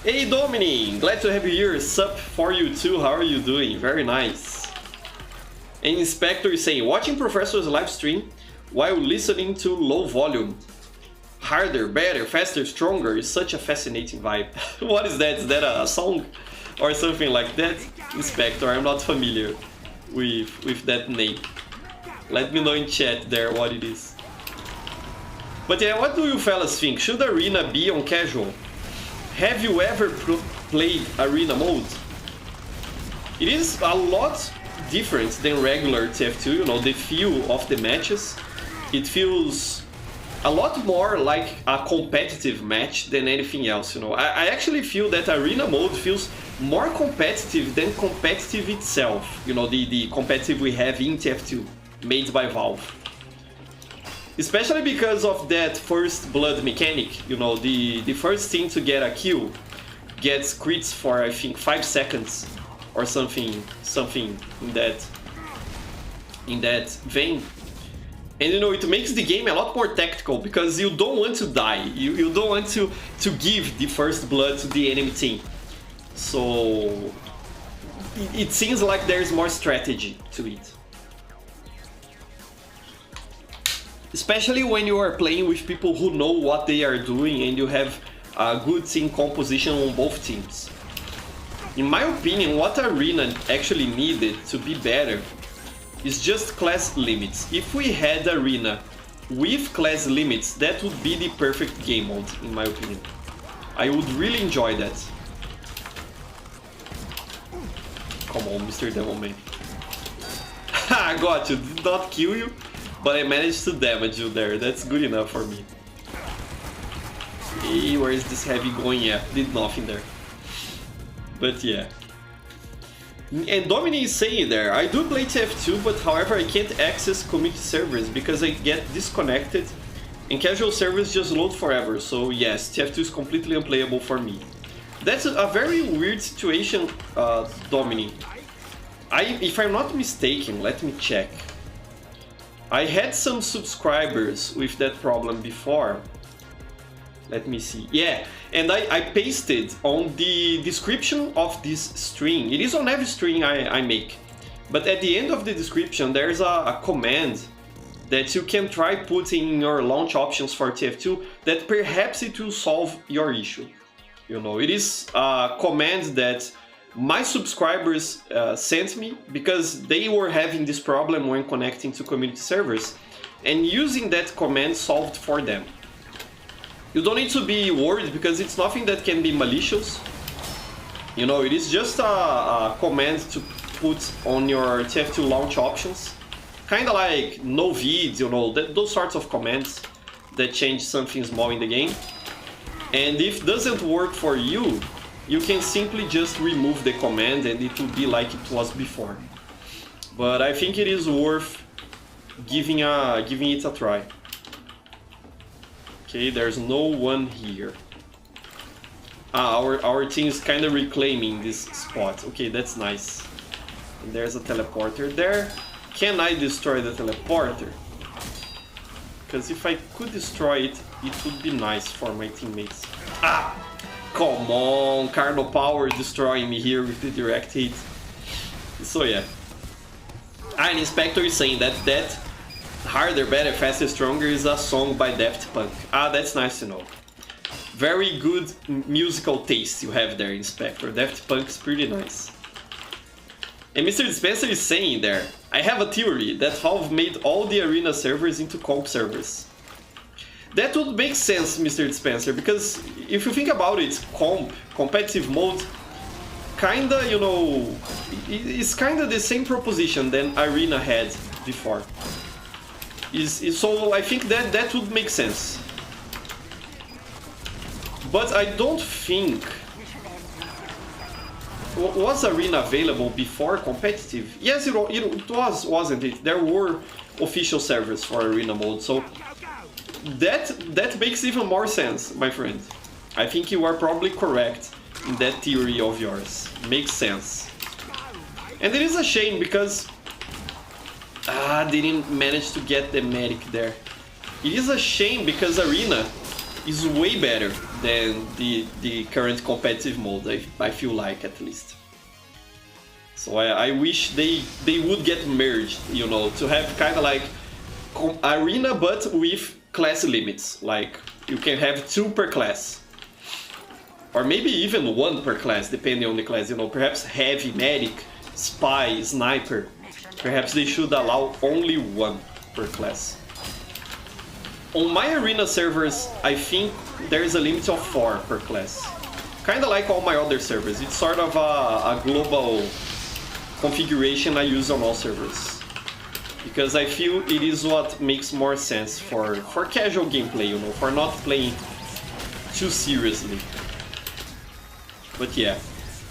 Hey Domini, glad to have you here. Sup for you too, how are you doing? Very nice. And Inspector is saying, watching Professor's live stream while listening to low volume. Harder, better, faster, stronger is such a fascinating vibe. What is that? Is that a song or something like that? Inspector, I'm not familiar with that name. Let me know in chat there what it is. But yeah, what do you fellas think? Should arena be on casual? Have you ever played arena mode? It is a lot different than regular TF2, you know, the feel of the matches. It feels a lot more like a competitive match than anything else, you know. I actually feel that arena mode feels more competitive than competitive itself, you know, the competitive we have in TF2, made by Valve. Especially because of that first blood mechanic, you know, the first team to get a kill gets crits for, I think, 5 seconds or something in that in that vein. And you know, it makes the game a lot more tactical because you don't want to die. You don't want to give the first blood to the enemy team. So it seems like there's more strategy to it. Especially when you are playing with people who know what they are doing and you have a good team composition on both teams. In my opinion, what Arena actually needed to be better is just class limits. If we had Arena with class limits, that would be the perfect game mode, in my opinion. I would really enjoy that. Come on, Mr. Devilman. I got you, did not kill you, but I managed to damage you there. That's good enough for me. Hey, where is this heavy going? Yeah, did nothing there. But yeah. And Domini is saying there, I do play TF2, but however I can't access community servers because I get disconnected and casual servers just load forever. So yes, TF2 is completely unplayable for me. That's a very weird situation, Domini. If I'm not mistaken, let me check. I had some subscribers with that problem before. Let me see. Yeah, and I pasted on the description of this stream. It is on every stream I make. But at the end of the description, there's a command that you can try putting in your launch options for TF2 that perhaps it will solve your issue. You know, it is a command that my subscribers sent me because they were having this problem when connecting to community servers, and using that command solved for them. You don't need to be worried because it's nothing that can be malicious. You know, it is just a command to put on your TF2 launch options. Kind of like no vids, you know, those sorts of commands that change something small in the game. And if it doesn't work for you, you can simply just remove the command and it will be like it was before. But I think it is worth giving it a try. Okay, there's no one here. Our team is kind of reclaiming this spot. Okay, that's nice. And there's a teleporter there. Can I destroy the teleporter? Because if I could destroy it, it would be nice for my teammates. Ah! Come on, Carno Power destroying me here with the direct hit. So yeah. And Inspector is saying that Harder, Better, Faster, Stronger is a song by Daft Punk. Ah, that's nice to know. Very good musical taste you have there, Inspector. Daft Punk is pretty nice. And Mr. Dispenser is saying there, I have a theory that Valve made all the Arena servers into comp servers. That would make sense, Mr. Dispenser, because if you think about it, competitive mode, kinda, you know, it's kinda the same proposition than Arena had before. So I think that would make sense. But I don't think... Was Arena available before competitive? Yes, it was, wasn't it? There were official servers for Arena mode, so that makes even more sense, my friend. I think you are probably correct in that theory of yours. Makes sense. And it is a shame because they didn't manage to get the medic there. It is a shame because Arena is way better than the current competitive mode, I feel like, at least. So I wish they would get merged, you know, to have kind of like Arena but with class limits. Like, you can have 2 per class. Or maybe even 1 per class, depending on the class, you know, perhaps Heavy, Medic, Spy, Sniper. Perhaps they should allow only 1 per class. On my Arena servers, I think there is a limit of 4 per class. Kinda like all my other servers. It's sort of a global configuration I use on all servers. Because I feel it is what makes more sense for casual gameplay, you know, for not playing too seriously. But yeah,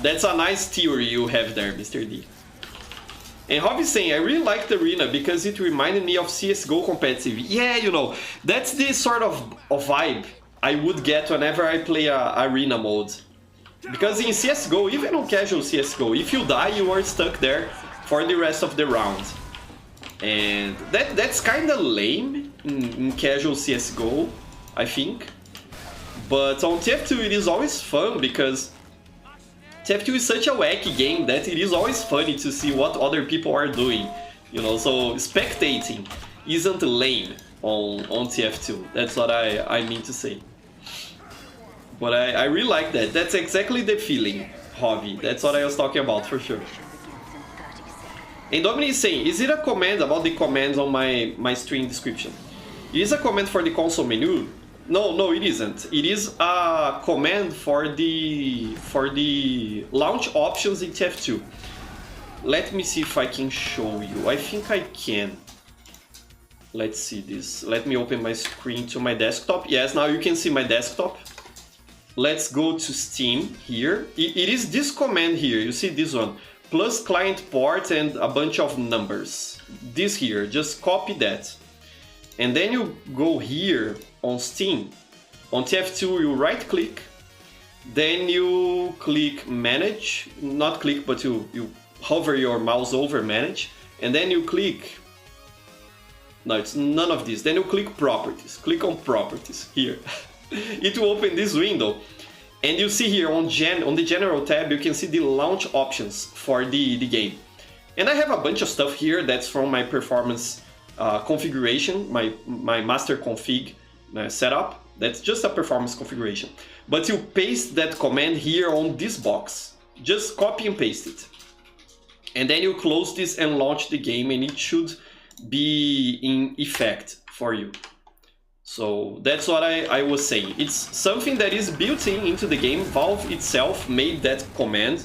that's a nice theory you have there, Mr. D. And Rob is saying, I really like the Arena because it reminded me of CSGO competitive. Yeah, you know, that's the sort of vibe I would get whenever I play a Arena mode. Because in CSGO, even on casual CSGO, if you die, you are stuck there for the rest of the round. And that's kind of lame in casual CSGO, I think. But on TF2 it is always fun because TF2 is such a wacky game that it is always funny to see what other people are doing. You know, so spectating isn't lame on TF2. That's what I mean to say. But I really like that. That's exactly the feeling, Hobby. That's what I was talking about for sure. And Dominic is saying, is it a command about the commands on my stream description? It is a command for the console menu? No, it isn't. It is a command for the launch options in TF2. Let me see if I can show you. I think I can. Let's see this. Let me open my screen to my desktop. Yes, now you can see my desktop. Let's go to Steam here. It is this command here. You see this one. Plus client port and a bunch of numbers. This here, just copy that. And then you go here on Steam. On TF2 you right click. Then you click manage. Not click, but you hover your mouse over manage. And then you click. No, it's none of this. Then you click properties. Click on properties here. It will open this window. And you see here on the general tab, you can see the launch options for the game. And I have a bunch of stuff here that's from my performance configuration, my master config setup. That's just a performance configuration. But you paste that command here on this box. Just copy and paste it. And then you close this and launch the game, and it should be in effect for you. So that's what I was saying. It's something that is built into the game. Valve itself made that command.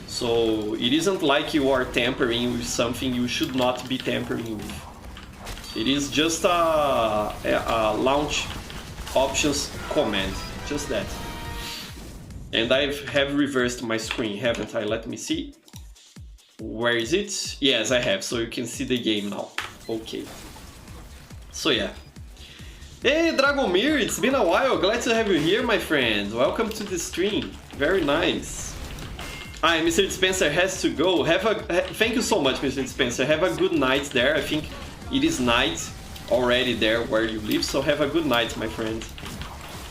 So it isn't like you are tampering with something you should not be tampering with. It is just a launch options command, just that. And I have reversed my screen, haven't I? Let me see. Where is it? Yes, I have, so you can see the game now. Okay. So yeah. Hey Dragomir, it's been a while. Glad to have you here, my friend. Welcome to the stream. Very nice. Hi, Mr. Spencer has to go. Thank you so much, Mr. Spencer. Have a good night there. I think it is night already there where you live, so have a good night, my friend.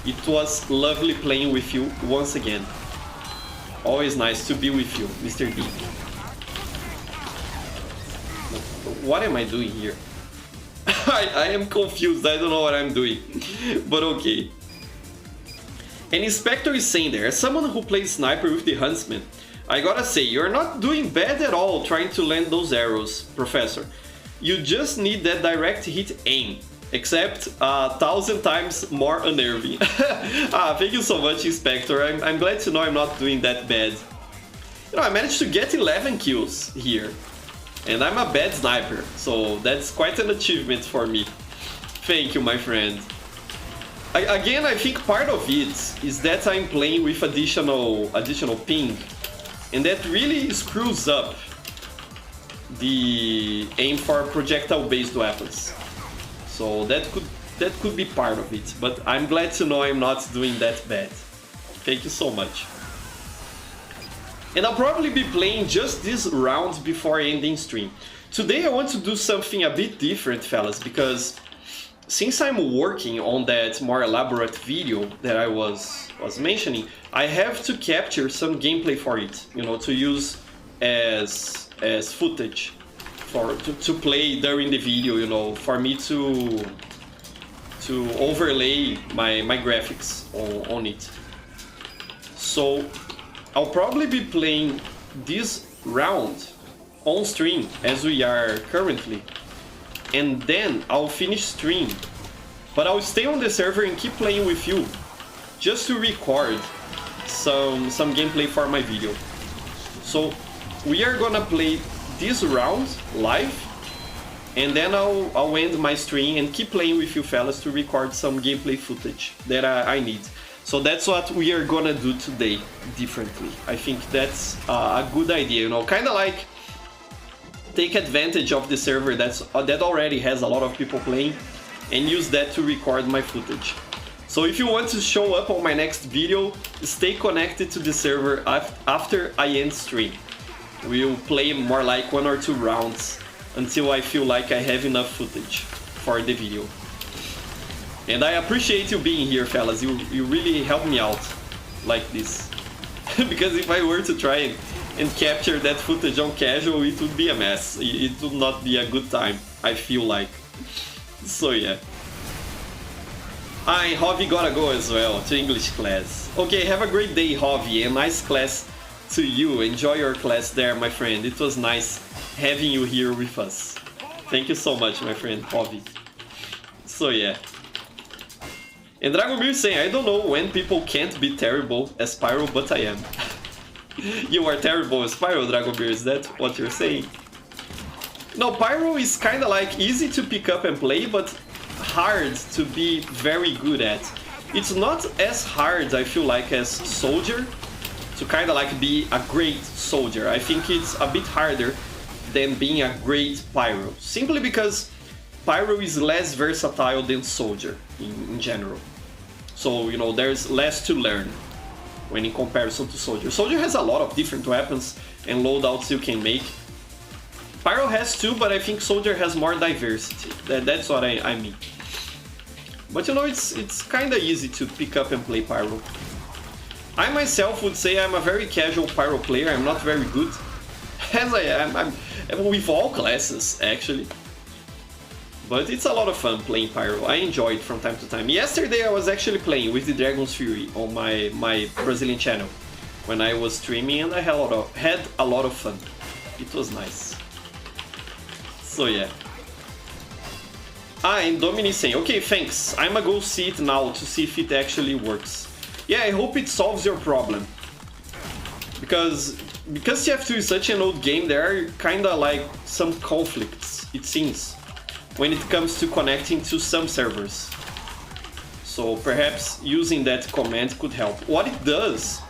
It was lovely playing with you once again. Always nice to be with you, Mr. D. What am I doing here? I am confused, I don't know what I'm doing, but okay. An inspector is saying there, as someone who plays sniper with the huntsman, I gotta say, you're not doing bad at all trying to land those arrows, Professor. You just need that direct hit aim, except 1,000 times more unnerving. Thank you so much, Inspector. I'm glad to know I'm not doing that bad. You know, I managed to get 11 kills here. And I'm a bad sniper, so that's quite an achievement for me. Thank you, my friend. Again, I think part of it is that I'm playing with additional ping, and that really screws up the aim for projectile-based weapons. So that could be part of it, but I'm glad to know I'm not doing that bad. Thank you so much. And I'll probably be playing just this round before ending stream. Today I want to do something a bit different, fellas, because since I'm working on that more elaborate video that I was mentioning, I have to capture some gameplay for it, you know, to use as footage to play during the video, you know, for me to overlay my graphics on it. So I'll probably be playing this round on stream as we are currently, and then I'll finish stream, but I'll stay on the server and keep playing with you just to record some gameplay for my video. So we are gonna play this round live, and then I'll end my stream and keep playing with you fellas to record some gameplay footage that I need. So that's what we are gonna do today differently. I think that's a good idea, you know, kind of like take advantage of the server that already has a lot of people playing and use that to record my footage. So if you want to show up on my next video, stay connected to the server after I end stream. We'll play more like 1 or 2 rounds until I feel like I have enough footage for the video. And I appreciate you being here, fellas. You really help me out like this. Because if I were to try and capture that footage on casual, it would be a mess. It would not be a good time, I feel like. So yeah. Javi gotta go as well to English class. Okay, have a great day, Javi, and nice class to you. Enjoy your class there, my friend. It was nice having you here with us. Thank you so much, my friend, Javi. So yeah. And Dragomir is saying, I don't know when people can't be terrible as Pyro, but I am. You are terrible as Pyro, Dragomir, is that what you're saying? No, Pyro is kinda like easy to pick up and play, but hard to be very good at. It's not as hard, I feel like, as Soldier, to kinda like be a great Soldier. I think it's a bit harder than being a great Pyro, simply because Pyro is less versatile than Soldier in general. So, you know, there's less to learn when in comparison to Soldier. Soldier has a lot of different weapons and loadouts you can make. Pyro has too, but I think Soldier has more diversity. That's what I mean. But you know, it's kinda easy to pick up and play Pyro. I myself would say I'm a very casual Pyro player. I'm not very good, as I am. I'm with all classes, actually. But it's a lot of fun playing Pyro. I enjoy it from time to time. Yesterday I was actually playing with the Dragon's Fury on my Brazilian channel when I was streaming, and I had a lot of fun. It was nice. So yeah. And Dominic saying, okay, thanks. I'ma go see it now to see if it actually works. Yeah, I hope it solves your problem. Because TF2 is such an old game, there are kinda like some conflicts, it seems, when it comes to connecting to some servers. So perhaps using that command could help. What it does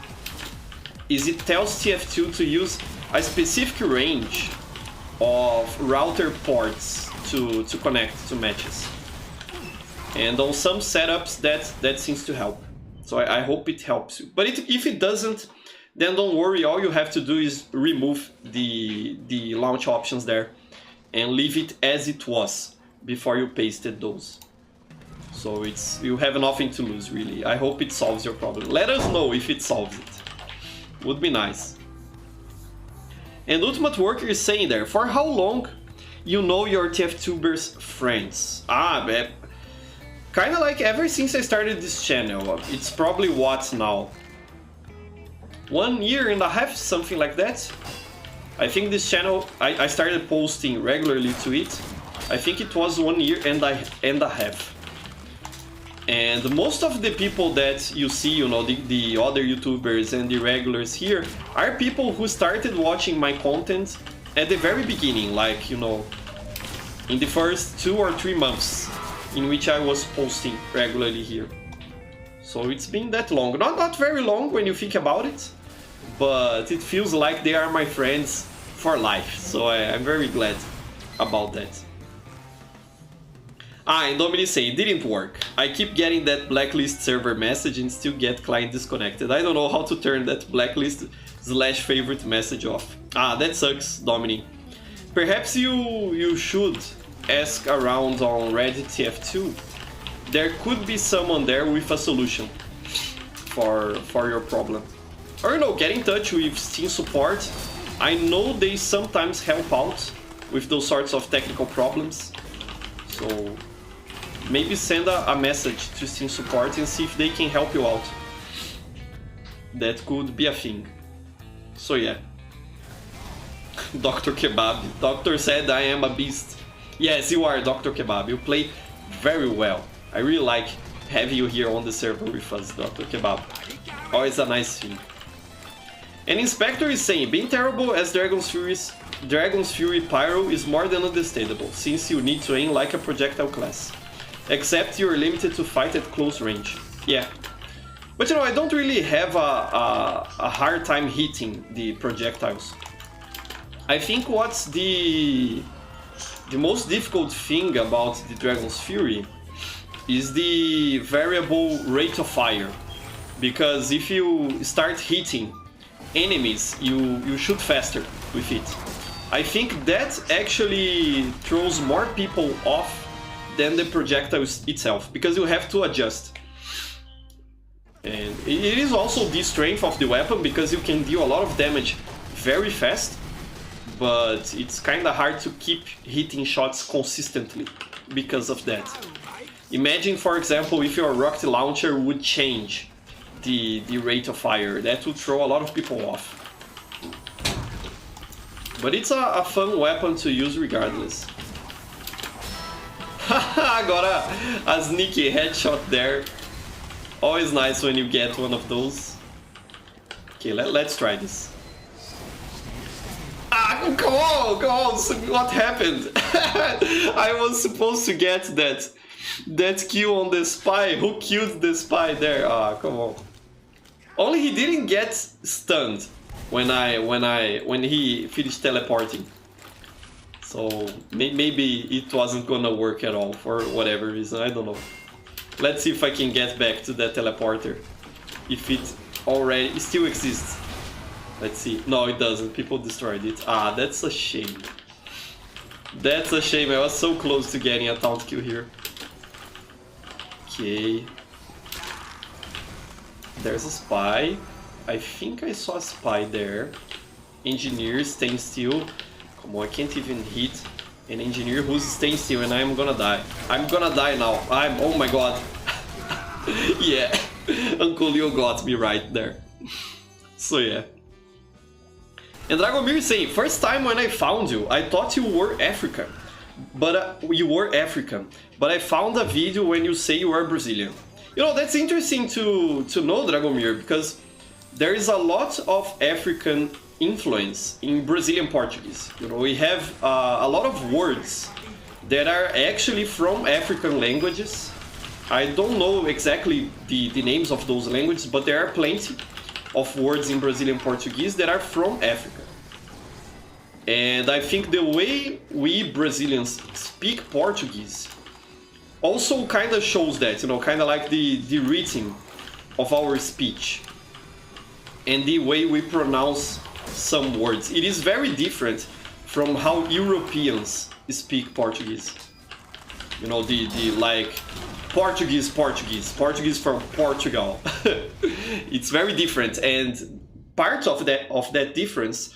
is it tells TF2 to use a specific range of router ports to connect to matches. And on some setups that seems to help. So I hope it helps you. But if it doesn't, then don't worry, all you have to do is remove the launch options there and leave it as it was before you pasted those. So you have nothing to lose, really. I hope it solves your problem. Let us know if it solves it. Would be nice. And Ultimate Worker is saying there, for how long you know your TF2bers friends? Kinda like ever since I started this channel. It's probably what now? 1.5 years, something like that. I think this channel, I started posting regularly to it. I think it was 1.5 years. And most of the people that you see, you know, the other YouTubers and the regulars here, are people who started watching my content at the very beginning, like, you know, in the first 2 or 3 months in which I was posting regularly here. So it's been that long. Not very long when you think about it, but it feels like they are my friends for life. So I'm very glad about that. And Dominic saying, didn't work. I keep getting that blacklist server message and still get client disconnected. I don't know how to turn that blacklist/favorite message off. That sucks, Dominic. Perhaps you should ask around on Reddit TF2. There could be someone there with a solution for your problem. Or, you know, get in touch with Steam support. I know they sometimes help out with those sorts of technical problems. So maybe send a message to Steam support and see if they can help you out. That could be a thing. So yeah. Dr. Kebab. Doctor said I am a beast. Yes, you are, Dr. Kebab. You play very well. I really like having you here on the server with us, Dr. Kebab. Always a nice thing. And Inspector is saying, being terrible as Dragon's Fury Pyro is more than understandable, since you need to aim like a projectile class. Except you're limited to fight at close range. Yeah. But you know, I don't really have a hard time hitting the projectiles. I think what's the most difficult thing about the Dragon's Fury is the variable rate of fire. Because if you start hitting enemies, you shoot faster with it. I think that actually throws more people off than the projectile itself, because you have to adjust. And it is also the strength of the weapon, because you can deal a lot of damage very fast, but it's kind of hard to keep hitting shots consistently because of that. Imagine, for example, if your rocket launcher would change the rate of fire. That would throw a lot of people off. But it's a fun weapon to use regardless. Haha, got a sneaky headshot there. Always nice when you get one of those. Okay, let's try this. Ah, come on, what happened? I was supposed to get that kill on the spy. Who killed the spy there? Ah, come on. Only he didn't get stunned when he finished teleporting. So maybe it wasn't gonna work at all for whatever reason, I don't know. Let's see if I can get back to that teleporter. If it already still exists. Let's see. No, it doesn't. People destroyed it. Ah, that's a shame. That's a shame. I was so close to getting a taunt kill here. Okay. There's a spy. I think I saw a spy there. Engineer staying still. Come on, I can't even hit an engineer who's staying still, and I'm gonna die. I'm gonna die now. Oh my god. Yeah. Uncle Leo got me right there. So yeah. And Dragomir is saying, first time when I found you, I thought you were African. But you were African. But I found a video when you say you are Brazilian. You know, that's interesting to know, Dragomir, because there is a lot of African influence in Brazilian Portuguese. You know, we have a lot of words that are actually from African languages. I don't know exactly the names of those languages, but there are plenty of words in Brazilian Portuguese that are from Africa. And I think the way we Brazilians speak Portuguese also kind of shows that, you know, kind of like the rhythm of our speech and the way we pronounce some words. It is very different from how Europeans speak Portuguese. You know, the like Portuguese from Portugal. It's very different, and part of that difference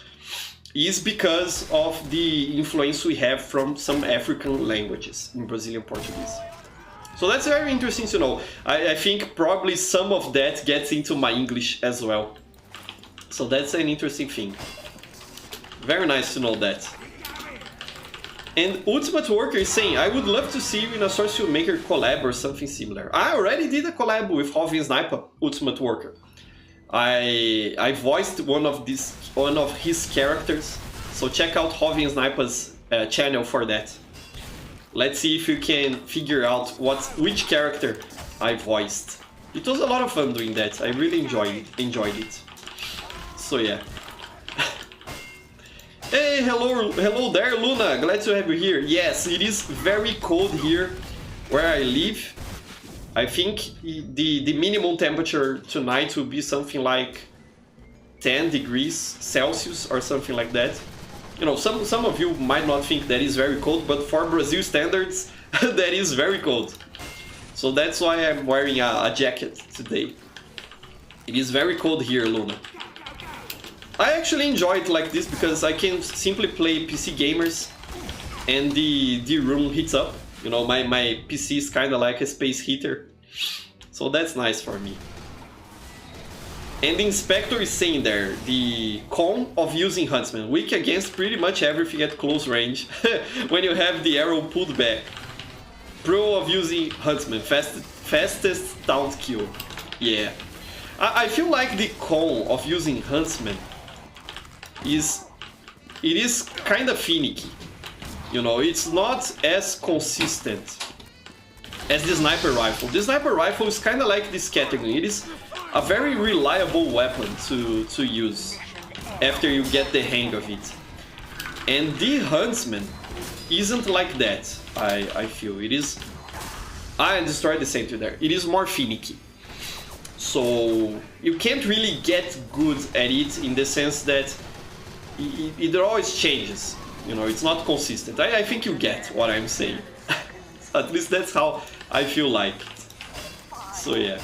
is because of the influence we have from some African languages in Brazilian Portuguese. So that's very interesting to know. I think probably some of that gets into my English as well. So that's an interesting thing. Very nice to know that. And Ultimate Worker is saying, I would love to see you in a Source Filmmaker collab or something similar. I already did a collab with Rovin Sniper, Ultimate Worker. I voiced one of his characters, so check out Rovin Sniper's channel for that. Let's see if you can figure out which character I voiced. It was a lot of fun doing that. I really enjoyed it. So yeah. Hey, hello there, Luna. Glad to have you here. Yes, it is very cold here where I live. I think the minimum temperature tonight will be something like 10 degrees Celsius or something like that. You know, some of you might not think that is very cold, but for Brazil standards, that is very cold. So that's why I'm wearing a jacket today. It is very cold here, Luna. I actually enjoy it like this because I can simply play PC gamers and the room heats up. You know, my PC is kind of like a space heater. So that's nice for me. And the Inspector is saying there, the con of using Huntsman. Weak against pretty much everything at close range when you have the arrow pulled back. Pro of using Huntsman, fastest taunt kill. Yeah. I feel like the con of using Huntsman is kind of finicky. You know, it's not as consistent as the sniper rifle. The sniper rifle is kind of like this category. It is a very reliable weapon to use after you get the hang of it. And the Huntsman isn't like that, I feel. It is... I destroyed the sentry there. It is more finicky. So you can't really get good at it in the sense that it always changes. You know, it's not consistent. I think you get what I'm saying. At least that's how I feel like it. So yeah.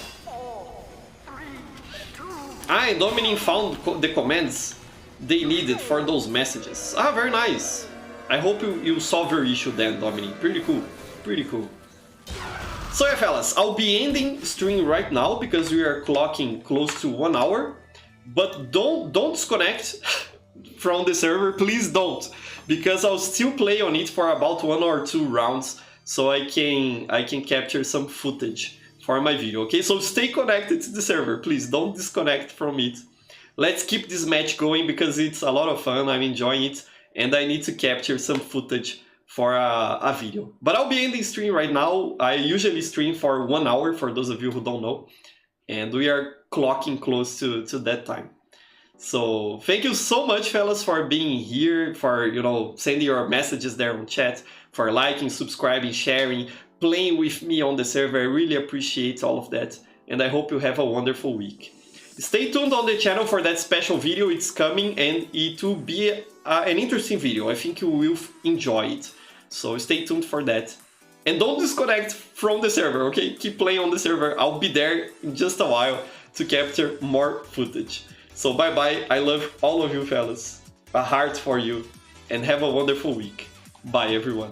And Dominic found the commands they needed for those messages. Ah, very nice. I hope you solve your issue then, Dominic. Pretty cool. Pretty cool. So yeah, fellas, I'll be ending stream right now because we are clocking close to 1 hour. But don't disconnect from the server, please don't, because I'll still play on it for about 1 or 2 rounds, so I can capture some footage for my video. Okay, so stay connected to the server, please don't disconnect from it. Let's keep this match going because it's a lot of fun. I'm enjoying it, and I need to capture some footage for a video. But I'll be ending stream right now. I usually stream for 1 hour, for those of you who don't know, and we are clocking close to that time. So thank you so much, fellas, for being here, for, you know, sending your messages there on chat, for liking, subscribing, sharing, playing with me on the server. I really appreciate all of that, and I hope you have a wonderful week. Stay tuned on the channel for that special video. It's coming, and it will be an interesting video. I think you will enjoy it. So stay tuned for that. And don't disconnect from the server, okay? Keep playing on the server. I'll be there in just a while to capture more footage. So bye-bye. I love all of you, fellas. A heart for you. And have a wonderful week. Bye, everyone.